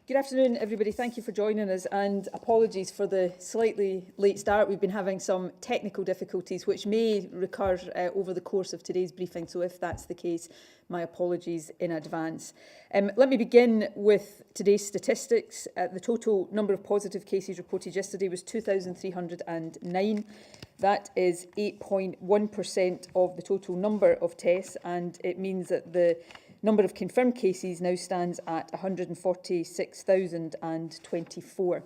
Good afternoon, everybody. Thank you for joining us, and apologies for the slightly late start. We've been having some technical difficulties which may recur over the course of today's briefing, so if that's the case, my apologies in advance. Let me begin with today's statistics. The total number of positive cases reported yesterday was 2,309. That is 8.1% of the total number of tests, and it means that the number of confirmed cases now stands at 146,024.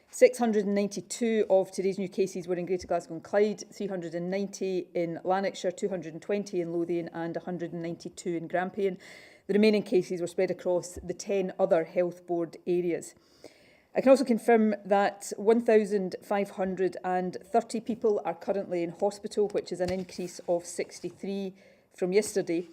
692 of today's new cases were in Greater Glasgow and Clyde, 390 in Lanarkshire, 220 in Lothian and 192 in Grampian. The remaining cases were spread across the 10 other Health Board areas. I can also confirm that 1,530 people are currently in hospital, which is an increase of 63 from yesterday.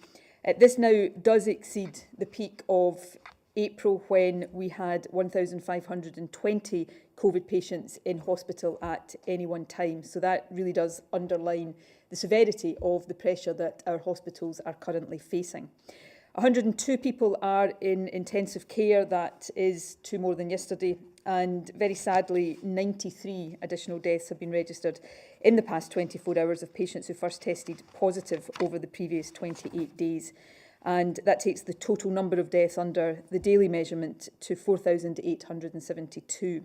This now does exceed the peak of April when we had 1,520 COVID patients in hospital at any one time. So that really does underline the severity of the pressure that our hospitals are currently facing. 102 people are in intensive care. That is 2 more than yesterday. And very sadly, 93 additional deaths have been registered in the past 24 hours of patients who first tested positive over the previous 28 days. And that takes the total number of deaths under the daily measurement to 4,872.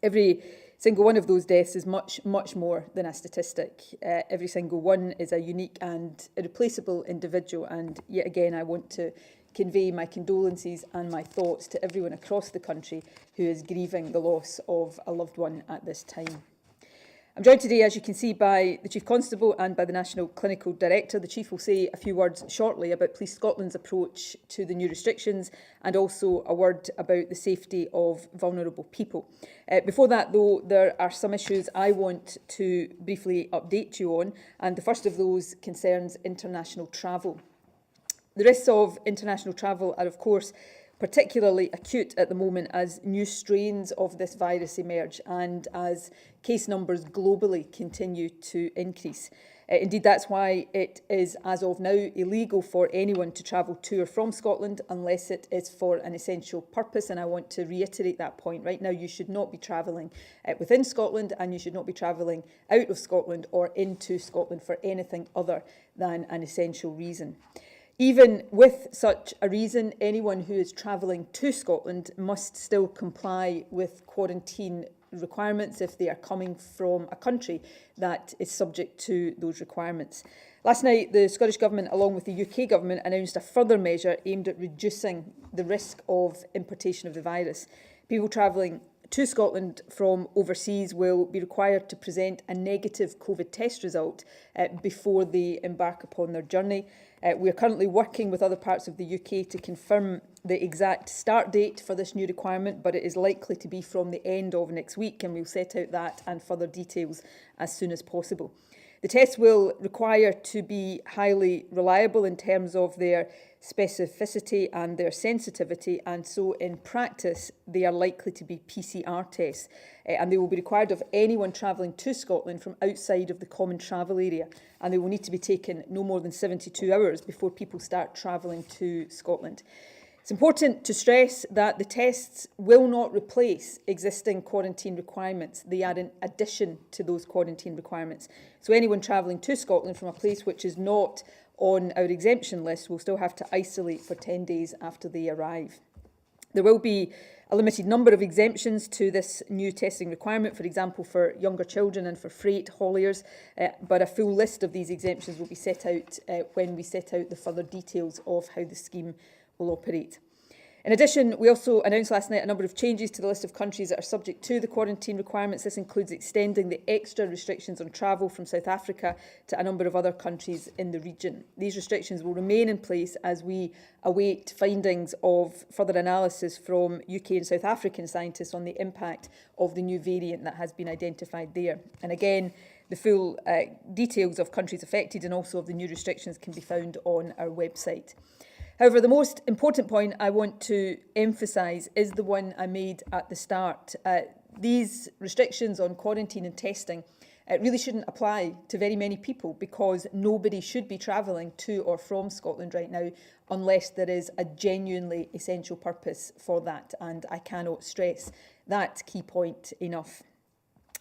Every single one of those deaths is much more than a statistic. Every single one is a unique and irreplaceable individual. And yet again, I want to convey my condolences and my thoughts to everyone across the country who is grieving the loss of a loved one at this time. I'm joined today, as you can see, by the Chief Constable and by the National Clinical Director. The Chief will say a few words shortly about Police Scotland's approach to the new restrictions and also a word about the safety of vulnerable people. Before that, though, there are some issues I want to briefly update you on, and the first of those concerns international travel. The risks of international travel are, of course, particularly acute at the moment as new strains of this virus emerge and as case numbers globally continue to increase. Indeed, that's why it is, as of now, illegal for anyone to travel to or from Scotland unless it is for an essential purpose. And I want to reiterate that point. Right now, you should not be travelling within Scotland, and you should not be travelling out of Scotland or into Scotland for anything other than an essential reason. Even with such a reason, anyone who is travelling to Scotland must still comply with quarantine requirements if they are coming from a country that is subject to those requirements. Last night, the Scottish Government, along with the UK Government, announced a further measure aimed at reducing the risk of importation of the virus. People travelling to Scotland from overseas will be required to present a negative COVID test result before they embark upon their journey. We are currently working with other parts of the UK to confirm the exact start date for this new requirement, but it is likely to be from the end of next week, and we'll set out that and further details as soon as possible. The tests will require to be highly reliable in terms of their specificity and their sensitivity, and so in practice they are likely to be PCR tests, and they will be required of anyone travelling to Scotland from outside of the common travel area, and they will need to be taken no more than 72 hours before people start travelling to Scotland. It's important to stress that the tests will not replace existing quarantine requirements. They are in addition to those quarantine requirements. So anyone travelling to Scotland from a place which is not on our exemption list will still have to isolate for 10 days after they arrive. There will be a limited number of exemptions to this new testing requirement, for example, for younger children and for freight hauliers, but a full list of these exemptions will be set out when we set out the further details of how the scheme will operate. In addition, we also announced last night a number of changes to the list of countries that are subject to the quarantine requirements. This includes extending the extra restrictions on travel from South Africa to a number of other countries in the region. These restrictions will remain in place as we await findings of further analysis from UK and South African scientists on the impact of the new variant that has been identified there. And again, the full details of countries affected and also of the new restrictions can be found on our website. However, the most important point I want to emphasise is the one I made at the start. These restrictions on quarantine and testing It really shouldn't apply to very many people because nobody should be travelling to or from Scotland right now unless there is a genuinely essential purpose for that. And I cannot stress that key point enough.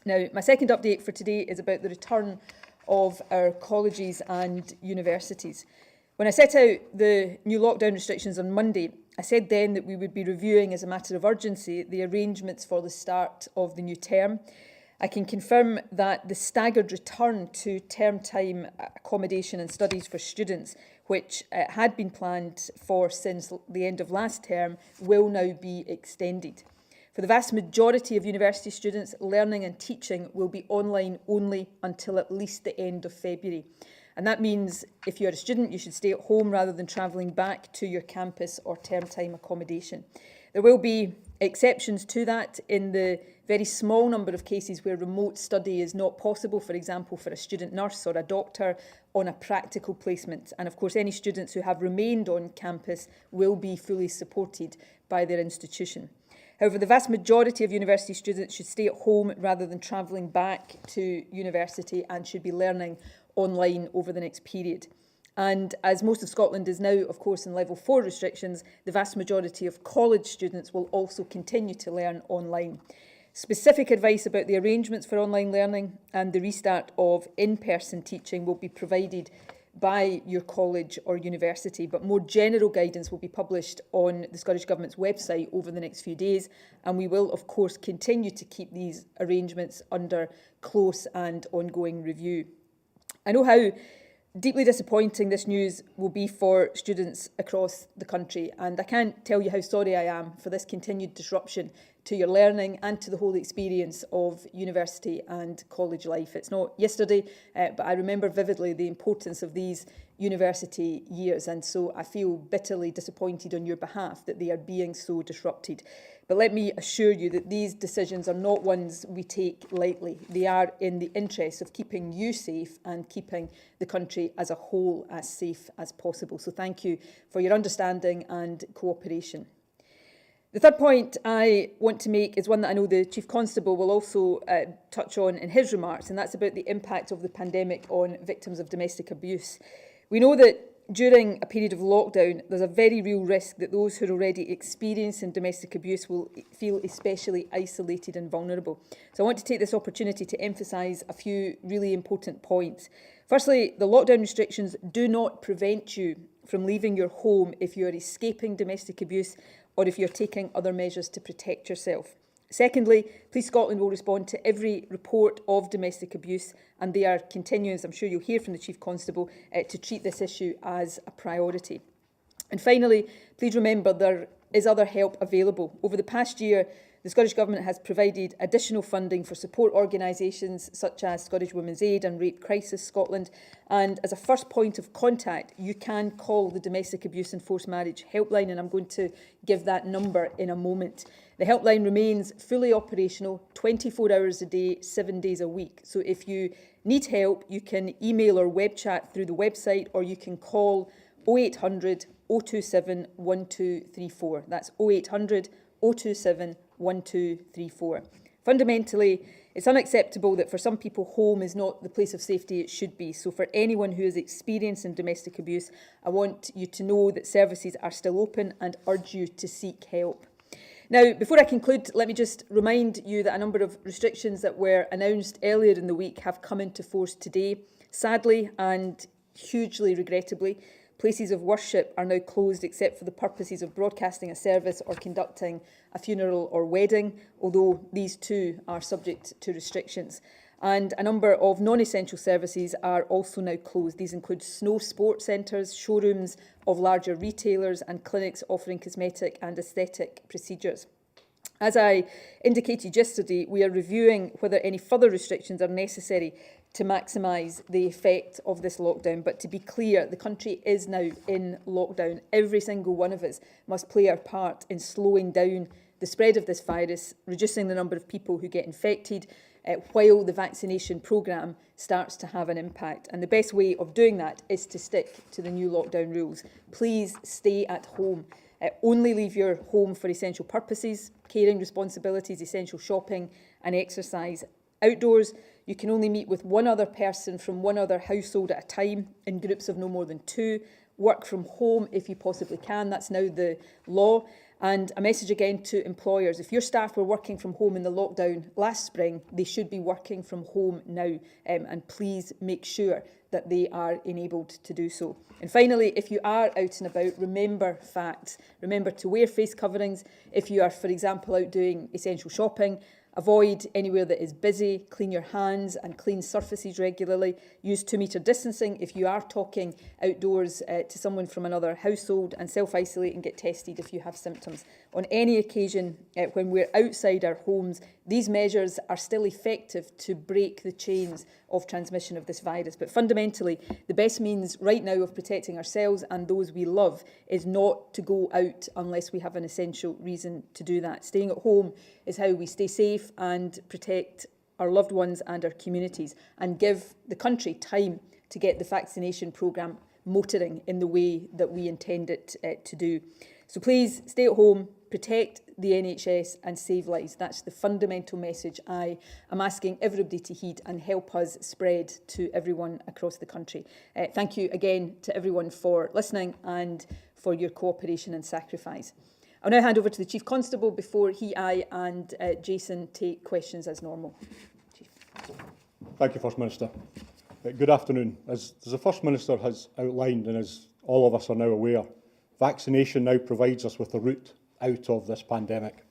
Now, my second update for today is about the return of our colleges and universities. When I set out the new lockdown restrictions on Monday, I said then that we would be reviewing as a matter of urgency the arrangements for the start of the new term. I can confirm that the staggered return to term time accommodation and studies for students, which had been planned for since the end of last term, will now be extended. For the vast majority of university students, learning and teaching will be online only until at least the end of February. And that means if you're a student, you should stay at home rather than travelling back to your campus or term time accommodation. There will be exceptions to that in the very small number of cases where remote study is not possible, for example, for a student nurse or a doctor on a practical placement. And of course, any students who have remained on campus will be fully supported by their institution. However, the vast majority of university students should stay at home rather than travelling back to university and should be learning online over the next period. And as most of Scotland is now, of course, in level 4 restrictions, the vast majority of college students will also continue to learn online. Specific advice about the arrangements for online learning and the restart of in-person teaching will be provided by your college or university, but more general guidance will be published on the Scottish Government's website over the next few days, and we will, of course, continue to keep these arrangements under close and ongoing review. I know how deeply disappointing this news will be for students across the country, and I can't tell you how sorry I am for this continued disruption to your learning and to the whole experience of university and college life. It's not yesterday, but I remember vividly the importance of these university years, and so I feel bitterly disappointed on your behalf that they are being so disrupted. But let me assure you that these decisions are not ones we take lightly. They are in the interest of keeping you safe and keeping the country as a whole as safe as possible. So thank you for your understanding and cooperation. The third point I want to make is one that I know the Chief Constable will also touch on in his remarks, and that's about the impact of the pandemic on victims of domestic abuse. We know that during a period of lockdown, there's a very real risk that those who are already experiencing domestic abuse will feel especially isolated and vulnerable. So I want to take this opportunity to emphasise a few really important points. Firstly, the lockdown restrictions do not prevent you from leaving your home if you are escaping domestic abuse or if you're taking other measures to protect yourself. Secondly, Police Scotland will respond to every report of domestic abuse, and they are continuing, as I'm sure you'll hear from the Chief Constable, to treat this issue as a priority. And finally, please remember there is other help available. Over the past year, the Scottish Government has provided additional funding for support organisations such as Scottish Women's Aid and Rape Crisis Scotland. And as a first point of contact, you can call the Domestic Abuse and Forced Marriage helpline, and I'm going to give that number in a moment. The helpline remains fully operational 24 hours a day, 7 days a week. So if you need help, you can email or web chat through the website, or you can call 0800 027 1234. That's 0800 027 1234. Fundamentally, it's unacceptable that for some people home is not the place of safety it should be. So for anyone who is experiencing domestic abuse, I want you to know that services are still open and urge you to seek help. Now, before I conclude, let me just remind you that a number of restrictions that were announced earlier in the week have come into force today. Sadly and hugely regrettably, places of worship are now closed except for the purposes of broadcasting a service or conducting a funeral or wedding, although these too are subject to restrictions. And a number of non-essential services are also now closed. These include snow sports centres, showrooms of larger retailers and clinics offering cosmetic and aesthetic procedures. As I indicated yesterday, we are reviewing whether any further restrictions are necessary to maximise the effect of this lockdown. But to be clear, the country is now in lockdown. Every single one of us must play our part in slowing down the spread of this virus, reducing the number of people who get infected, while the vaccination programme starts to have an impact. And the best way of doing that is to stick to the new lockdown rules. Please stay at home. Only leave your home for essential purposes, caring responsibilities, essential shopping and exercise. Outdoors, you can only meet with one other person from one other household at a time in groups of no more than 2. Work from home if you possibly can. That's now the law. And a message again to employers. If your staff were working from home in the lockdown last spring, they should be working from home now. And please make sure that they are enabled to do so. And finally, if you are out and about, remember facts. Remember to wear face coverings. If you are, for example, out doing essential shopping, avoid anywhere that is busy, clean your hands and clean surfaces regularly. Use 2-metre distancing if you are talking outdoors to someone from another household, and self-isolate and get tested if you have symptoms. On any occasion when we're outside our homes, these measures are still effective to break the chains of transmission of this virus. But fundamentally, the best means right now of protecting ourselves and those we love is not to go out unless we have an essential reason to do that. Staying at home is how we stay safe and protect our loved ones and our communities, and give the country time to get the vaccination programme motoring in the way that we intend it to do. So please stay at home, protect the NHS and save lives. That's the fundamental message I am asking everybody to heed and help us spread to everyone across the country. Thank you again to everyone for listening and for your cooperation and sacrifice. I'll now hand over to the Chief Constable before I and Jason take questions as normal. Chief. Thank you, First Minister. Good afternoon. As the First Minister has outlined, and as all of us are now aware, vaccination now provides us with a route out of this pandemic.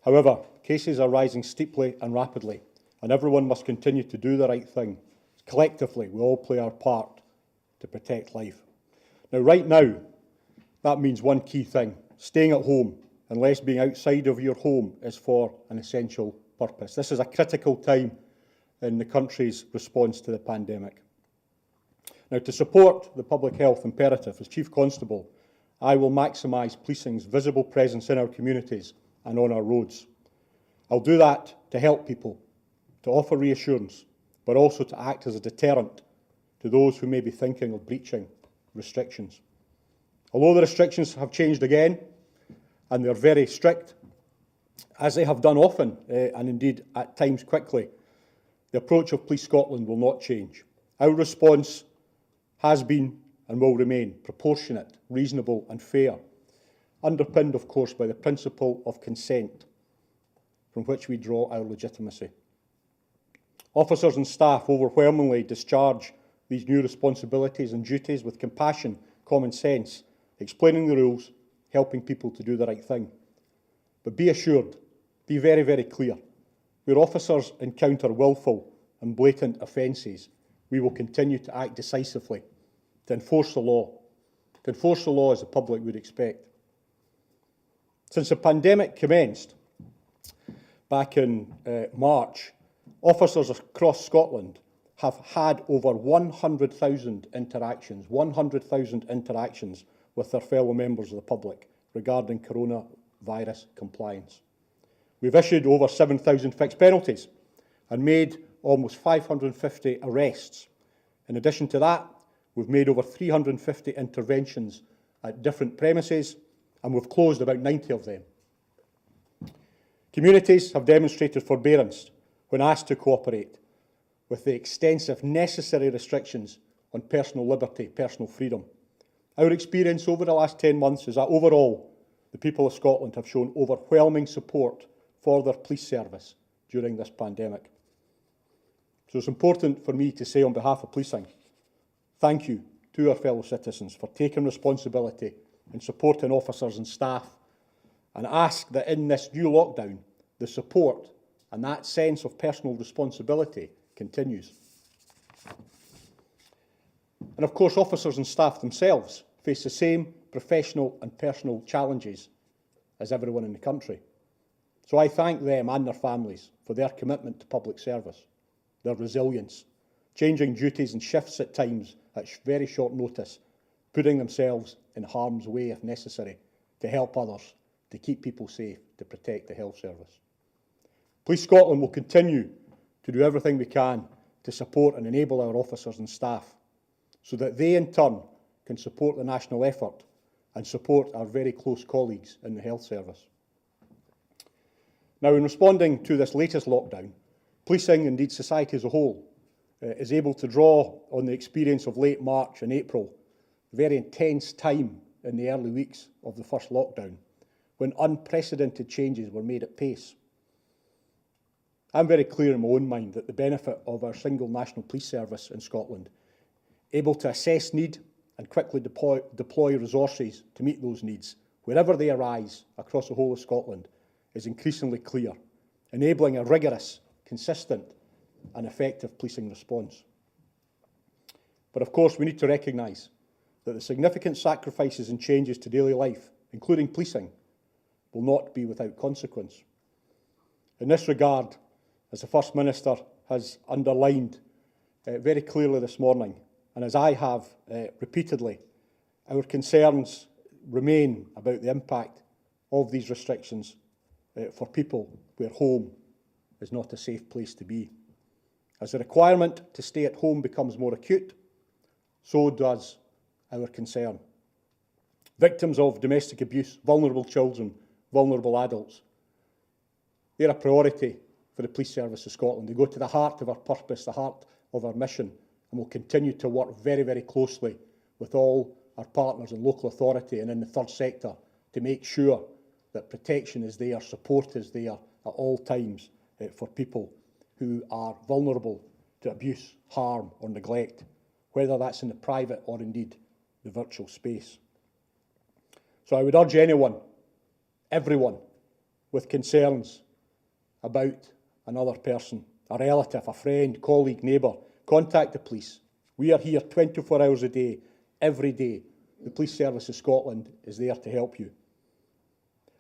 However, cases are rising steeply and rapidly, and everyone must continue to do the right thing. Collectively, we all play our part to protect life. Right now, that means one key thing: staying at home, unless being outside of your home is for an essential purpose. This is a critical time in the country's response to the pandemic. To support the public health imperative, as Chief Constable, I will maximise policing's visible presence in our communities and on our roads. I'll do that to help people, to offer reassurance, but also to act as a deterrent to those who may be thinking of breaching restrictions. Although the restrictions have changed again, and they're very strict, as they have done often, and indeed at times quickly, the approach of Police Scotland will not change. Our response has been and will remain proportionate, reasonable and fair, underpinned, of course, by the principle of consent, from which we draw our legitimacy. Officers and staff overwhelmingly discharge these new responsibilities and duties with compassion, common sense, explaining the rules, helping people to do the right thing. But be assured, be very, very clear, where officers encounter willful and blatant offences, we will continue to act decisively to enforce the law as the public would expect. Since the pandemic commenced back in March, officers across Scotland have had over 100,000 interactions with their fellow members of the public regarding coronavirus compliance. We've issued over 7,000 fixed penalties and made almost 550 arrests. In addition to that, we've made over 350 interventions at different premises, and we've closed about 90 of them. Communities have demonstrated forbearance when asked to cooperate with the extensive necessary restrictions on personal liberty, personal freedom. Our experience over the last 10 months is that overall, the people of Scotland have shown overwhelming support for their police service during this pandemic. So it's important for me to say on behalf of policing, thank you to our fellow citizens for taking responsibility and supporting officers and staff, and ask that in this new lockdown, the support and that sense of personal responsibility continues. And of course, officers and staff themselves face the same professional and personal challenges as everyone in the country. So I thank them and their families for their commitment to public service, their resilience, changing duties and shifts at times at very short notice, putting themselves in harm's way if necessary to help others, to keep people safe, to protect the health service. Police Scotland will continue to do everything we can to support and enable our officers and staff so that they in turn can support the national effort and support our very close colleagues in the health service. Now, in responding to this latest lockdown, Policing, indeed society as a whole, is able to draw on the experience of late March and April, a very intense time in the early weeks of the first lockdown, when unprecedented changes were made at pace. I'm very clear in my own mind that the benefit of our single national police service in Scotland, able to assess need and quickly deploy resources to meet those needs, wherever they arise across the whole of Scotland, is increasingly clear, enabling a rigorous, consistent and effective policing response. But of course, we need to recognise that the significant sacrifices and changes to daily life, including policing, will not be without consequence. In this regard, as the First Minister has underlined very clearly this morning, and as I have repeatedly, our concerns remain about the impact of these restrictions for people where home is not a safe place to be. As the requirement to stay at home becomes more acute, so does our concern. Victims of domestic abuse, vulnerable children, vulnerable adults, they're a priority for the Police Service of Scotland. They go to the heart of our purpose, the heart of our mission, and will continue to work very, very closely with all our partners in local authority and in the third sector to make sure that protection is there, support is there at all times for people who are vulnerable to abuse, harm or neglect, whether that's in the private or indeed the virtual space. So I would urge anyone, everyone with concerns about another person, a relative, a friend, colleague, neighbour, contact the police. We are here 24 hours a day, every day. The Police Service of Scotland is there to help you.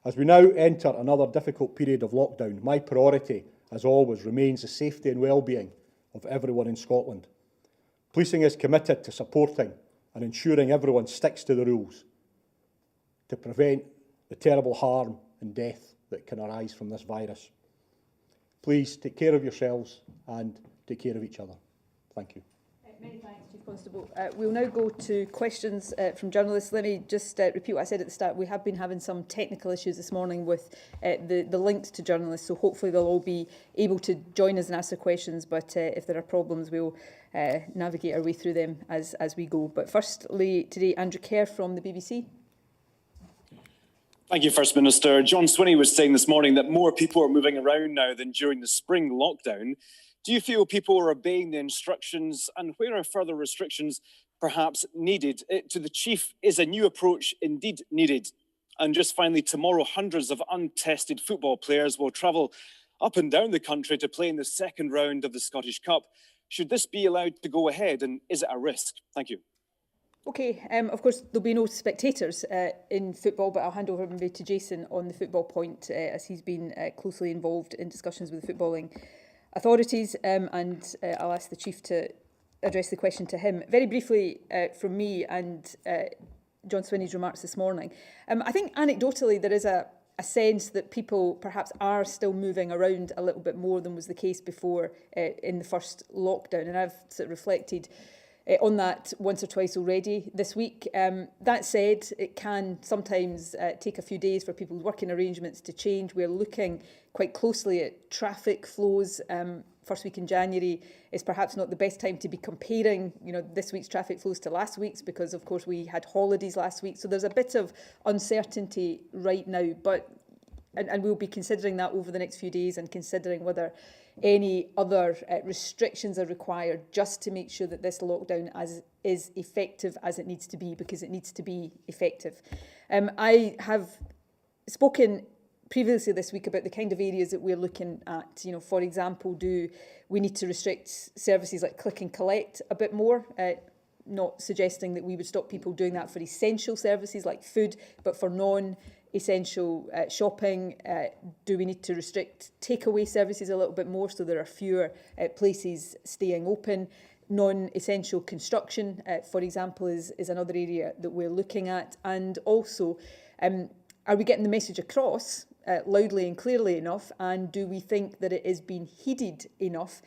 As we now enter another difficult period of lockdown, my priority, as always, remains the safety and well-being of everyone in Scotland. Policing is committed to supporting and ensuring everyone sticks to the rules to prevent the terrible harm and death that can arise from this virus. Please take care of yourselves and take care of each other. Thank you. Many thanks, Chief Constable. We'll now go to questions from journalists. Let me just repeat what I said at the start. We have been having some technical issues this morning with the links to journalists, so hopefully they'll all be able to join us and ask their questions, but if there are problems, we'll navigate our way through them as we go. But firstly, today, Andrew Kerr from the BBC. Thank you, First Minister. John Swinney was saying this morning that more people are moving around now than during the spring lockdown. Do you feel people are obeying the instructions, and where are further restrictions perhaps needed? To the Chief, is a new approach indeed needed? And just finally, tomorrow, hundreds of untested football players will travel up and down the country to play in the second round of the Scottish Cup. Should this be allowed to go ahead, and is it a risk? Thank you. OK, of course, there'll be no spectators in football, but I'll hand over maybe to Jason on the football point, as he's been closely involved in discussions with the footballing authorities, and I'll ask the Chief to address the question to him. Very briefly from me and John Swinney's remarks this morning, I think anecdotally there is a sense that people perhaps are still moving around a little bit more than was the case before in the first lockdown, and I've sort of reflected on that once or twice already this week. That said, it can sometimes take a few days for people's working arrangements to change. We're looking quite closely at traffic flows. First week in January is perhaps not the best time to be comparing, this week's traffic flows to last week's, because of course we had holidays last week. So there's a bit of uncertainty right now, but and we'll be considering that over the next few days and considering whether any other restrictions are required, just to make sure that this lockdown is effective as it needs to be, because it needs to be effective. I have spoken previously this week about the kind of areas that we're looking at. For example, do we need to restrict services like click and collect a bit more? Not suggesting that we would stop people doing that for essential services like food, but for non-essential shopping, do we need to restrict takeaway services a little bit more so there are fewer places staying open? Non-essential construction, for example, is another area that we're looking at. And also, are we getting the message across loudly and clearly enough? And do we think that it is being heeded enough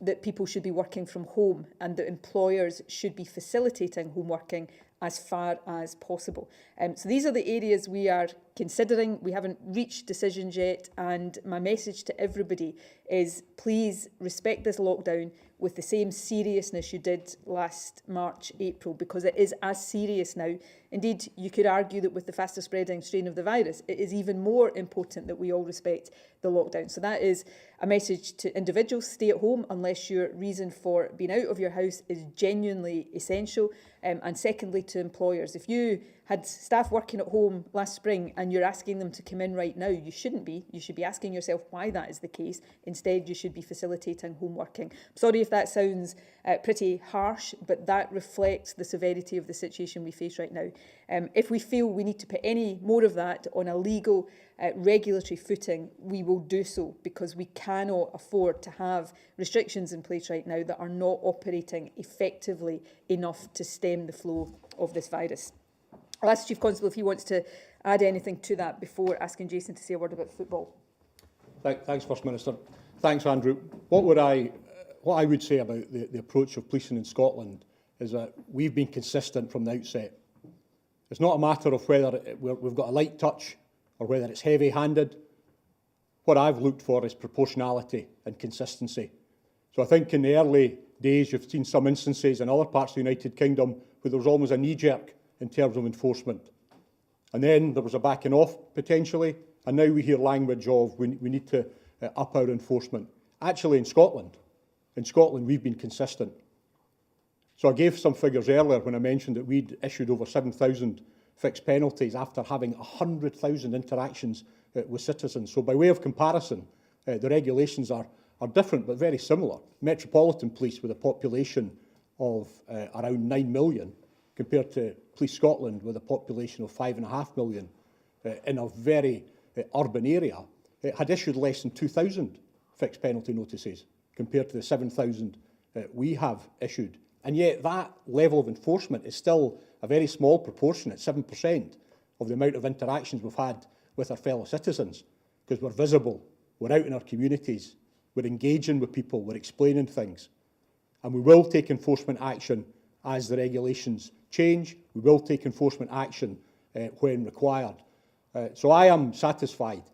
that people should be working from home and that employers should be facilitating home working as far as possible. So these are the areas we are considering. We haven't reached decisions yet, and my message to everybody is please respect this lockdown with the same seriousness you did last March, April, because it is as serious now. Indeed, you could argue that with the faster spreading strain of the virus, it is even more important that we all respect the lockdown. So that is a message to individuals: stay at home unless your reason for being out of your house is genuinely essential. And secondly, to employers, if you had staff working at home last spring and you're asking them to come in right now, you shouldn't be. You should be asking yourself why that is the case. Instead, you should be facilitating home working. I'm sorry if that sounds pretty harsh, but that reflects the severity of the situation we face right now. If we feel we need to put any more of that on a legal, regulatory footing, we will do so, because we cannot afford to have restrictions in place right now that are not operating effectively enough to stem the flow of this virus. I'll ask Chief Constable if he wants to add anything to that before asking Jason to say a word about football. Thanks, First Minister. Thanks, Andrew. What I would say about the approach of policing in Scotland is that we've been consistent from the outset. It's not a matter of whether we've got a light touch or whether it's heavy-handed. What I've looked for is proportionality and consistency. So I think in the early days you've seen some instances in other parts of the United Kingdom where there was almost a knee-jerk in terms of enforcement. And then there was a backing off, potentially, and now we hear language of we need to up our enforcement. Actually, in Scotland, we've been consistent. So I gave some figures earlier when I mentioned that we'd issued over 7,000 fixed penalties after having 100,000 interactions with citizens. So by way of comparison, the regulations are different but very similar. Metropolitan Police with a population of around 9 million compared to Police Scotland with a population of 5.5 million in a very urban area, had issued less than 2,000 fixed penalty notices compared to the 7,000 we have issued. And yet that level of enforcement is still a very small proportion, at 7% of the amount of interactions we've had with our fellow citizens, because we're visible, we're out in our communities, we're engaging with people, we're explaining things. And we will take enforcement action as the regulations change. We will take enforcement action when required. So I am satisfied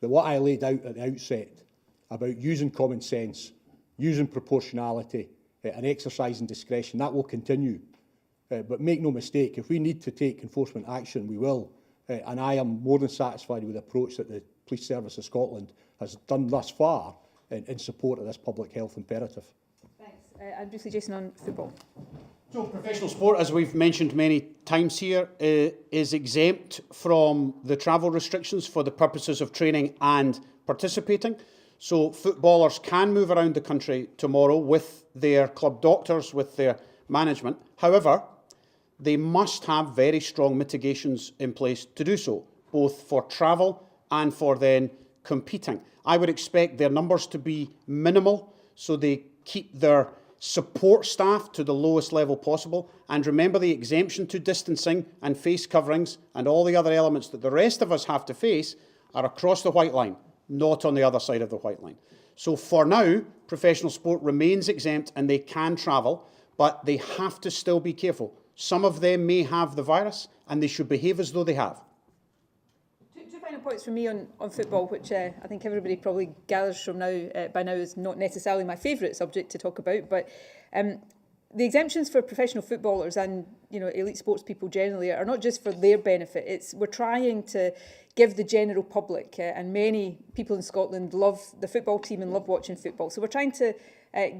that what I laid out at the outset about using common sense, using proportionality and exercising discretion, that will continue. But make no mistake, if we need to take enforcement action, we will. And I am more than satisfied with the approach that the Police Service of Scotland has done thus far in support of this public health imperative. Thanks. And briefly, Jason, on football. So professional sport, as we've mentioned many times here, is exempt from the travel restrictions for the purposes of training and participating. So footballers can move around the country tomorrow with their club doctors, with their management. However, they must have very strong mitigations in place to do so, both for travel and for then competing. I would expect their numbers to be minimal, so they keep their support staff to the lowest level possible. And remember, the exemption to distancing and face coverings and all the other elements that the rest of us have to face are across the white line, not on the other side of the white line. So for now, professional sport remains exempt and they can travel, but they have to still be careful. Some of them may have the virus and they should behave as though they have. Two final points from me on football, which I think everybody probably gathers from now by now is not necessarily my favourite subject to talk about, but the exemptions for professional footballers and elite sports people generally are not just for their benefit. We're trying to give the general public and many people in Scotland love the football team and love watching football. So we're trying to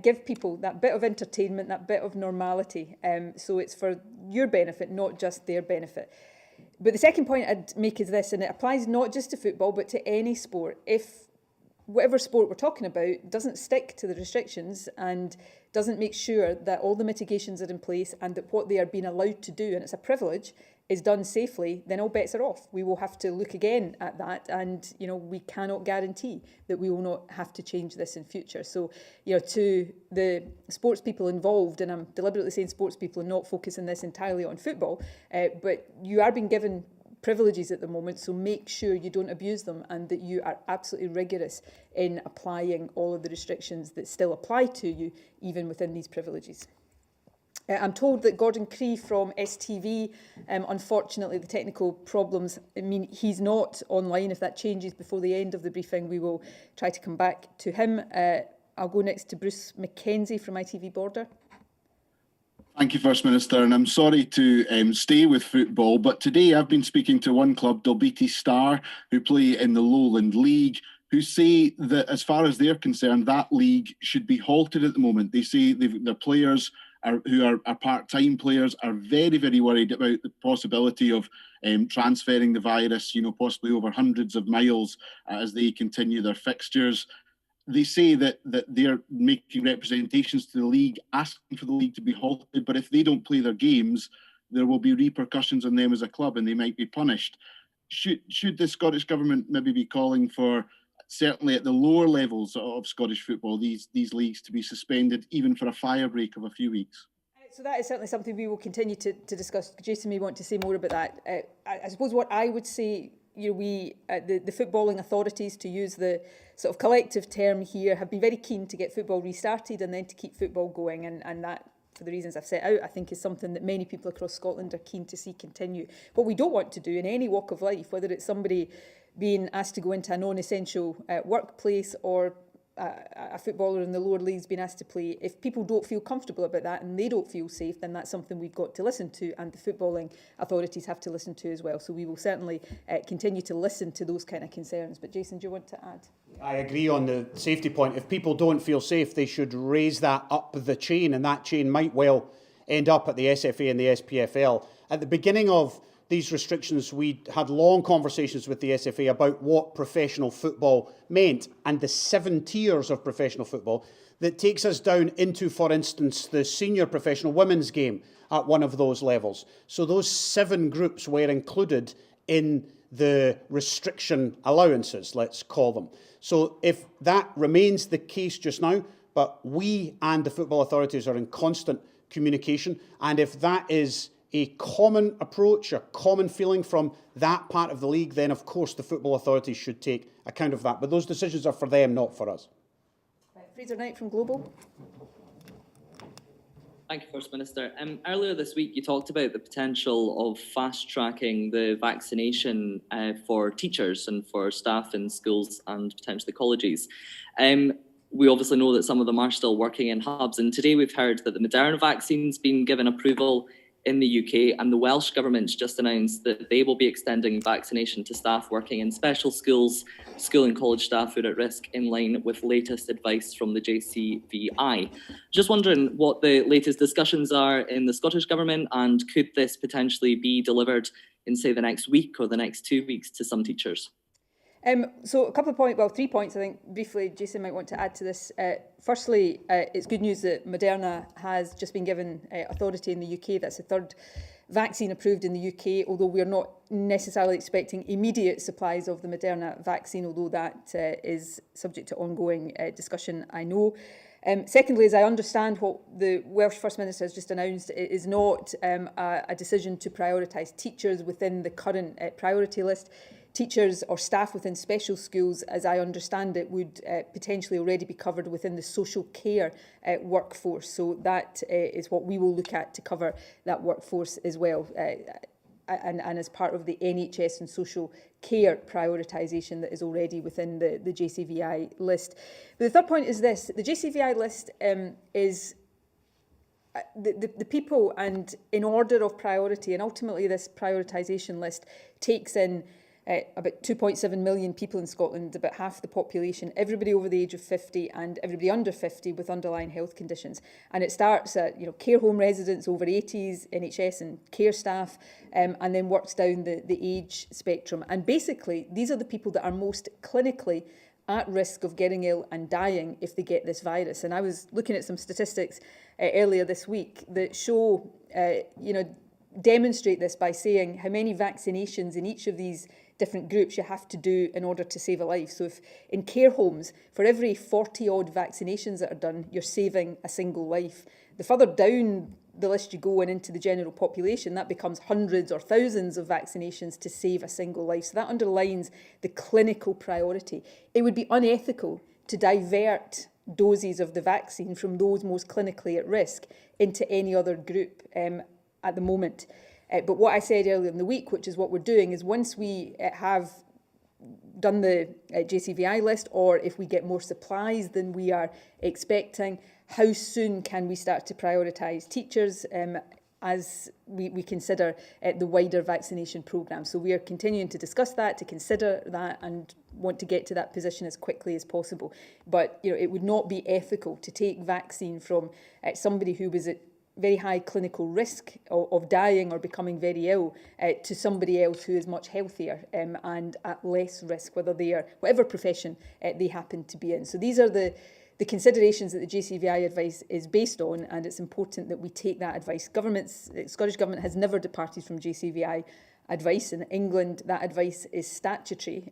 give people that bit of entertainment, that bit of normality. So it's for your benefit, not just their benefit. But the second point I'd make is this, and it applies not just to football, but to any sport. If whatever sport we're talking about doesn't stick to the restrictions and doesn't make sure that all the mitigations are in place and that what they are being allowed to do, and it's a privilege, is done safely, then all bets are off. We will have to look again at that, and we cannot guarantee that we will not have to change this in future. So, to the sports people involved, and I'm deliberately saying sports people and not focusing this entirely on football, but you are being given privileges at the moment, so make sure you don't abuse them and that you are absolutely rigorous in applying all of the restrictions that still apply to you, even within these privileges. I'm told that Gordon Cree from STV, unfortunately the technical problems mean he's not online. If that changes before the end of the briefing, we will try to come back to him. I'll go next to Bruce Mackenzie from ITV Border. Thank you, First Minister, and I'm sorry to stay with football, but today I've been speaking to one club, Dalbeattie Star, who play in the Lowland League, who say that as far as they're concerned, that league should be halted at the moment. They say their players who are part-time players are very, very worried about the possibility of transferring the virus, possibly over hundreds of miles as they continue their fixtures. They say that they're making representations to the league, asking for the league to be halted, but if they don't play their games, there will be repercussions on them as a club and they might be punished. Should the Scottish Government maybe be calling for, certainly at the lower levels of Scottish football, these leagues to be suspended even for a fire break of a few weeks? So that is certainly something we will continue to discuss. Jason may want to say more about that. I suppose what I would say, the footballing authorities, to use the sort of collective term here, have been very keen to get football restarted and then to keep football going, and that, for the reasons I've set out, I think is something that many people across Scotland are keen to see continue. What we don't want to do in any walk of life, whether it's somebody being asked to go into a non-essential workplace or a footballer in the lower leagues being asked to play, if people don't feel comfortable about that and they don't feel safe, then that's something we've got to listen to, and the footballing authorities have to listen to as well. So we will certainly continue to listen to those kind of concerns. But Jason, do you want to add? I agree on the safety point. If people don't feel safe, they should raise that up the chain, and that chain might well end up at the SFA and the SPFL. At the beginning of these restrictions, we had long conversations with the SFA about what professional football meant and the 7 tiers of professional football that takes us down into, for instance, the senior professional women's game at one of those levels. So those 7 groups were included in the restriction allowances, let's call them. So if that remains the case just now, but we and the football authorities are in constant communication, and if that is a common approach, a common feeling from that part of the league, then of course the football authorities should take account of that. But those decisions are for them, not for us. Fraser Knight from Global. Thank you, First Minister. Earlier this week, you talked about the potential of fast-tracking the vaccination for teachers and for staff in schools and potentially colleges. We obviously know that some of them are still working in hubs, and today we've heard that the Moderna vaccine's been given approval in the UK, and the Welsh Government's just announced that they will be extending vaccination to staff working in special schools, school and college staff who are at risk, in line with latest advice from the JCVI. Just wondering what the latest discussions are in the Scottish Government, and could this potentially be delivered in, say, the next week or the next 2 weeks to some teachers? So a couple of points, well, 3 points I think briefly Jason might want to add to this. Firstly, it's good news that Moderna has just been given authority in the UK. That's the 3rd vaccine approved in the UK, although we're not necessarily expecting immediate supplies of the Moderna vaccine, although that is subject to ongoing discussion, I know. Secondly, as I understand what the Welsh First Minister has just announced, it is not a decision to prioritise teachers within the current priority list. Teachers or staff within special schools, as I understand it, would potentially already be covered within the social care workforce. So that is what we will look at to cover that workforce as well, and as part of the NHS and social care prioritisation that is already within the JCVI list. But the 3rd point is this: the JCVI list is the people, and in order of priority, and ultimately this prioritisation list takes in about 2.7 million people in Scotland, about half the population, everybody over the age of 50 and everybody under 50 with underlying health conditions. And it starts at care home residents over 80s, NHS and care staff, and then works down the age spectrum. And basically, these are the people that are most clinically at risk of getting ill and dying if they get this virus. And I was looking at some statistics earlier this week that show, demonstrate this by saying how many vaccinations in each of these different groups you have to do in order to save a life. So if in care homes, for every 40 odd vaccinations that are done, you're saving a single life. The further down the list you go and into the general population, that becomes hundreds or thousands of vaccinations to save a single life. So that underlines the clinical priority. It would be unethical to divert doses of the vaccine from those most clinically at risk into any other group at the moment. But what I said earlier in the week, which is what we're doing, is once we have done the JCVI list, or if we get more supplies than we are expecting, how soon can we start to prioritise teachers as we consider the wider vaccination programme. So we are continuing to discuss that, to consider that, and want to get to that position as quickly as possible. But it would not be ethical to take vaccine from somebody who was at very high clinical risk of dying or becoming very ill to somebody else who is much healthier and at less risk, whether they are whatever profession they happen to be in. So these are the considerations that the JCVI advice is based on, and it's important that we take that advice. Scottish Government has never departed from JCVI advice. In England, that advice is statutory,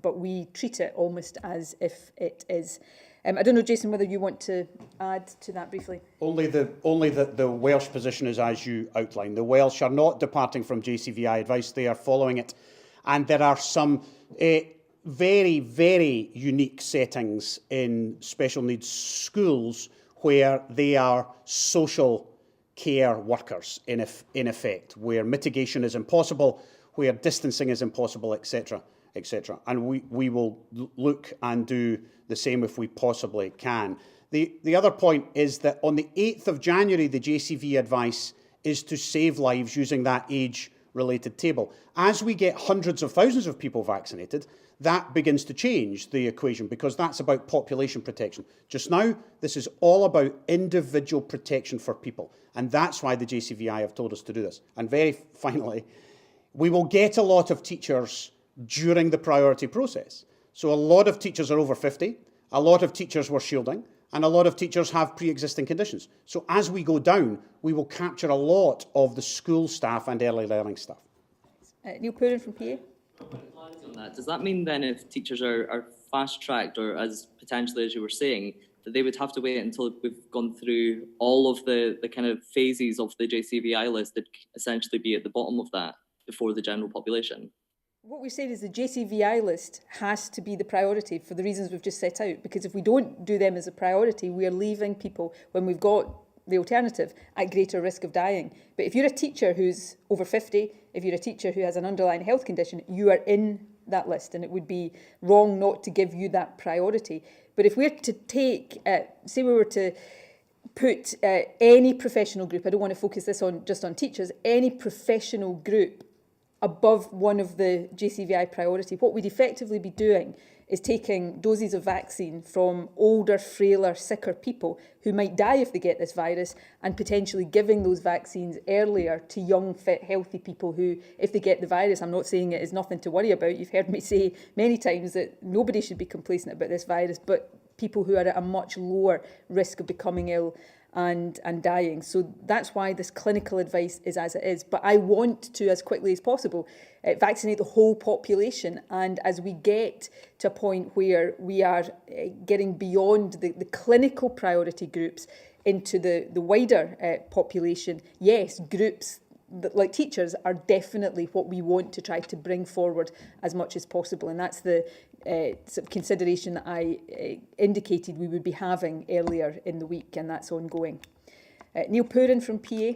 but we treat it almost as if it is. I don't know, Jason, whether you want to add to that briefly. Only that the Welsh position is as you outlined. The Welsh are not departing from JCVI advice, they are following it. And there are some very, very unique settings in special needs schools where they are social care workers, in effect, where mitigation is impossible, where distancing is impossible, etc., etc. And we will look and do the same if we possibly can. The other point is that on the 8th of January, the JCV advice is to save lives using that age-related table. As we get hundreds of thousands of people vaccinated, that begins to change the equation, because that's about population protection. Just now, this is all about individual protection for people, and that's why the JCVI have told us to do this. And very finally, we will get a lot of teachers during the priority process. So a lot of teachers are over 50, a lot of teachers were shielding, and a lot of teachers have pre-existing conditions. So as we go down, we will capture a lot of the school staff and early learning staff. Neil Pooran from PA. On that, does that mean then if teachers are fast-tracked, or as potentially as you were saying, that they would have to wait until we've gone through all of the kind of phases of the JCVI list that essentially be at the bottom of that before the general population? What we said is the JCVI list has to be the priority for the reasons we've just set out, because if we don't do them as a priority, we are leaving people, when we've got the alternative, at greater risk of dying. But if you're a teacher who's over 50, if you're a teacher who has an underlying health condition, you are in that list, and it would be wrong not to give you that priority. But if we're to take, say we were to put any professional group, I don't want to focus this on just on teachers, any professional group above one of the JCVI priority, what we'd effectively be doing is taking doses of vaccine from older, frailer, sicker people who might die if they get this virus, and potentially giving those vaccines earlier to young, fit, healthy people who, if they get the virus, I'm not saying it is nothing to worry about. You've heard me say many times that nobody should be complacent about this virus, but people who are at a much lower risk of becoming ill and dying. So that's why this clinical advice is as it is. But I want to, as quickly as possible, vaccinate the whole population. And as we get to a point where we are getting beyond the clinical priority groups into the wider population, yes, groups like teachers are definitely what we want to try to bring forward as much as possible. And that's the sort of consideration that I indicated we would be having earlier in the week, and that's ongoing. Neil Pooran from PA.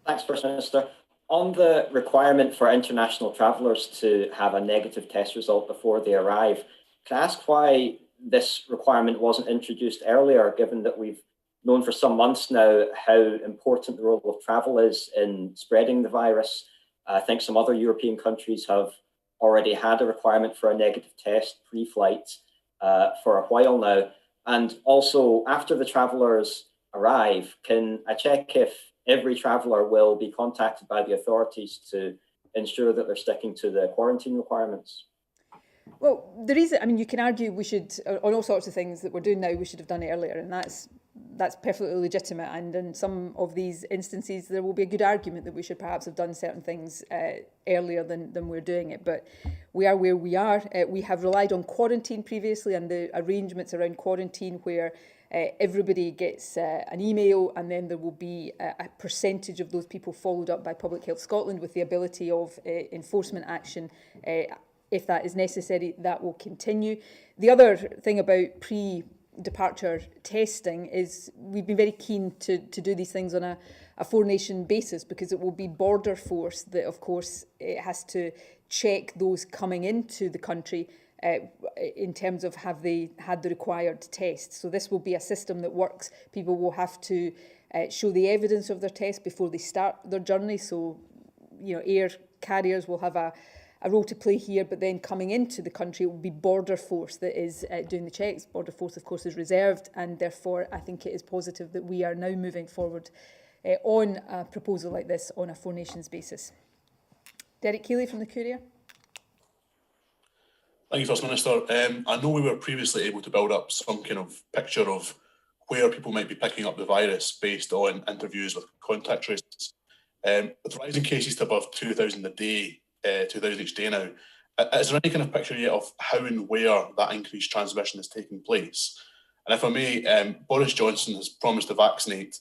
Thanks, First Minister. On the requirement for international travellers to have a negative test result before they arrive, can I ask why this requirement wasn't introduced earlier, given that we've known for some months now how important the role of travel is in spreading the virus? I think some other European countries have already had a requirement for a negative test pre-flight for a while now. And also, after the travellers arrive, can I check if every traveller will be contacted by the authorities to ensure that they're sticking to the quarantine requirements? Well, the reason, I mean, you can argue we should, on all sorts of things that we're doing now, we should have done it earlier, and that's perfectly legitimate. And in some of these instances, there will be a good argument that we should perhaps have done certain things earlier than we're doing it. But we are where we are. We have relied on quarantine previously, and the arrangements around quarantine where everybody gets an email, and then there will be a percentage of those people followed up by Public Health Scotland with the ability of enforcement action if that is necessary, that will continue. The other thing about pre-departure testing is we've been very keen to do these things on a four-nation basis, because it will be border force that, of course, it has to check those coming into the country in terms of have they had the required tests. So this will be a system that works. People will have to show the evidence of their test before they start their journey. So, you know, air carriers will have a role to play here, but then coming into the country, it will be border force that is doing the checks. Border force, of course, is reserved, and therefore I think it is positive that we are now moving forward on a proposal like this on a four nations basis. Derek Keeley from the Courier. Thank you, First Minister. I know we were previously able to build up some kind of picture of where people might be picking up the virus based on interviews with contact tracers. With rising cases to above 2,000 a day, 2,000 each day now, is there any kind of picture yet of how and where that increased transmission is taking place? And if I may, Boris Johnson has promised to vaccinate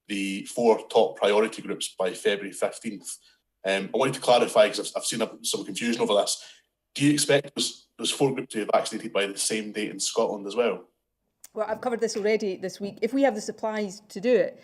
the 4 top priority groups by February 15th. I wanted to clarify, because I've seen some confusion over this. Do you expect those 4 groups to be vaccinated by the same date in Scotland as well? Well, I've covered this already this week. If we have the supplies to do it,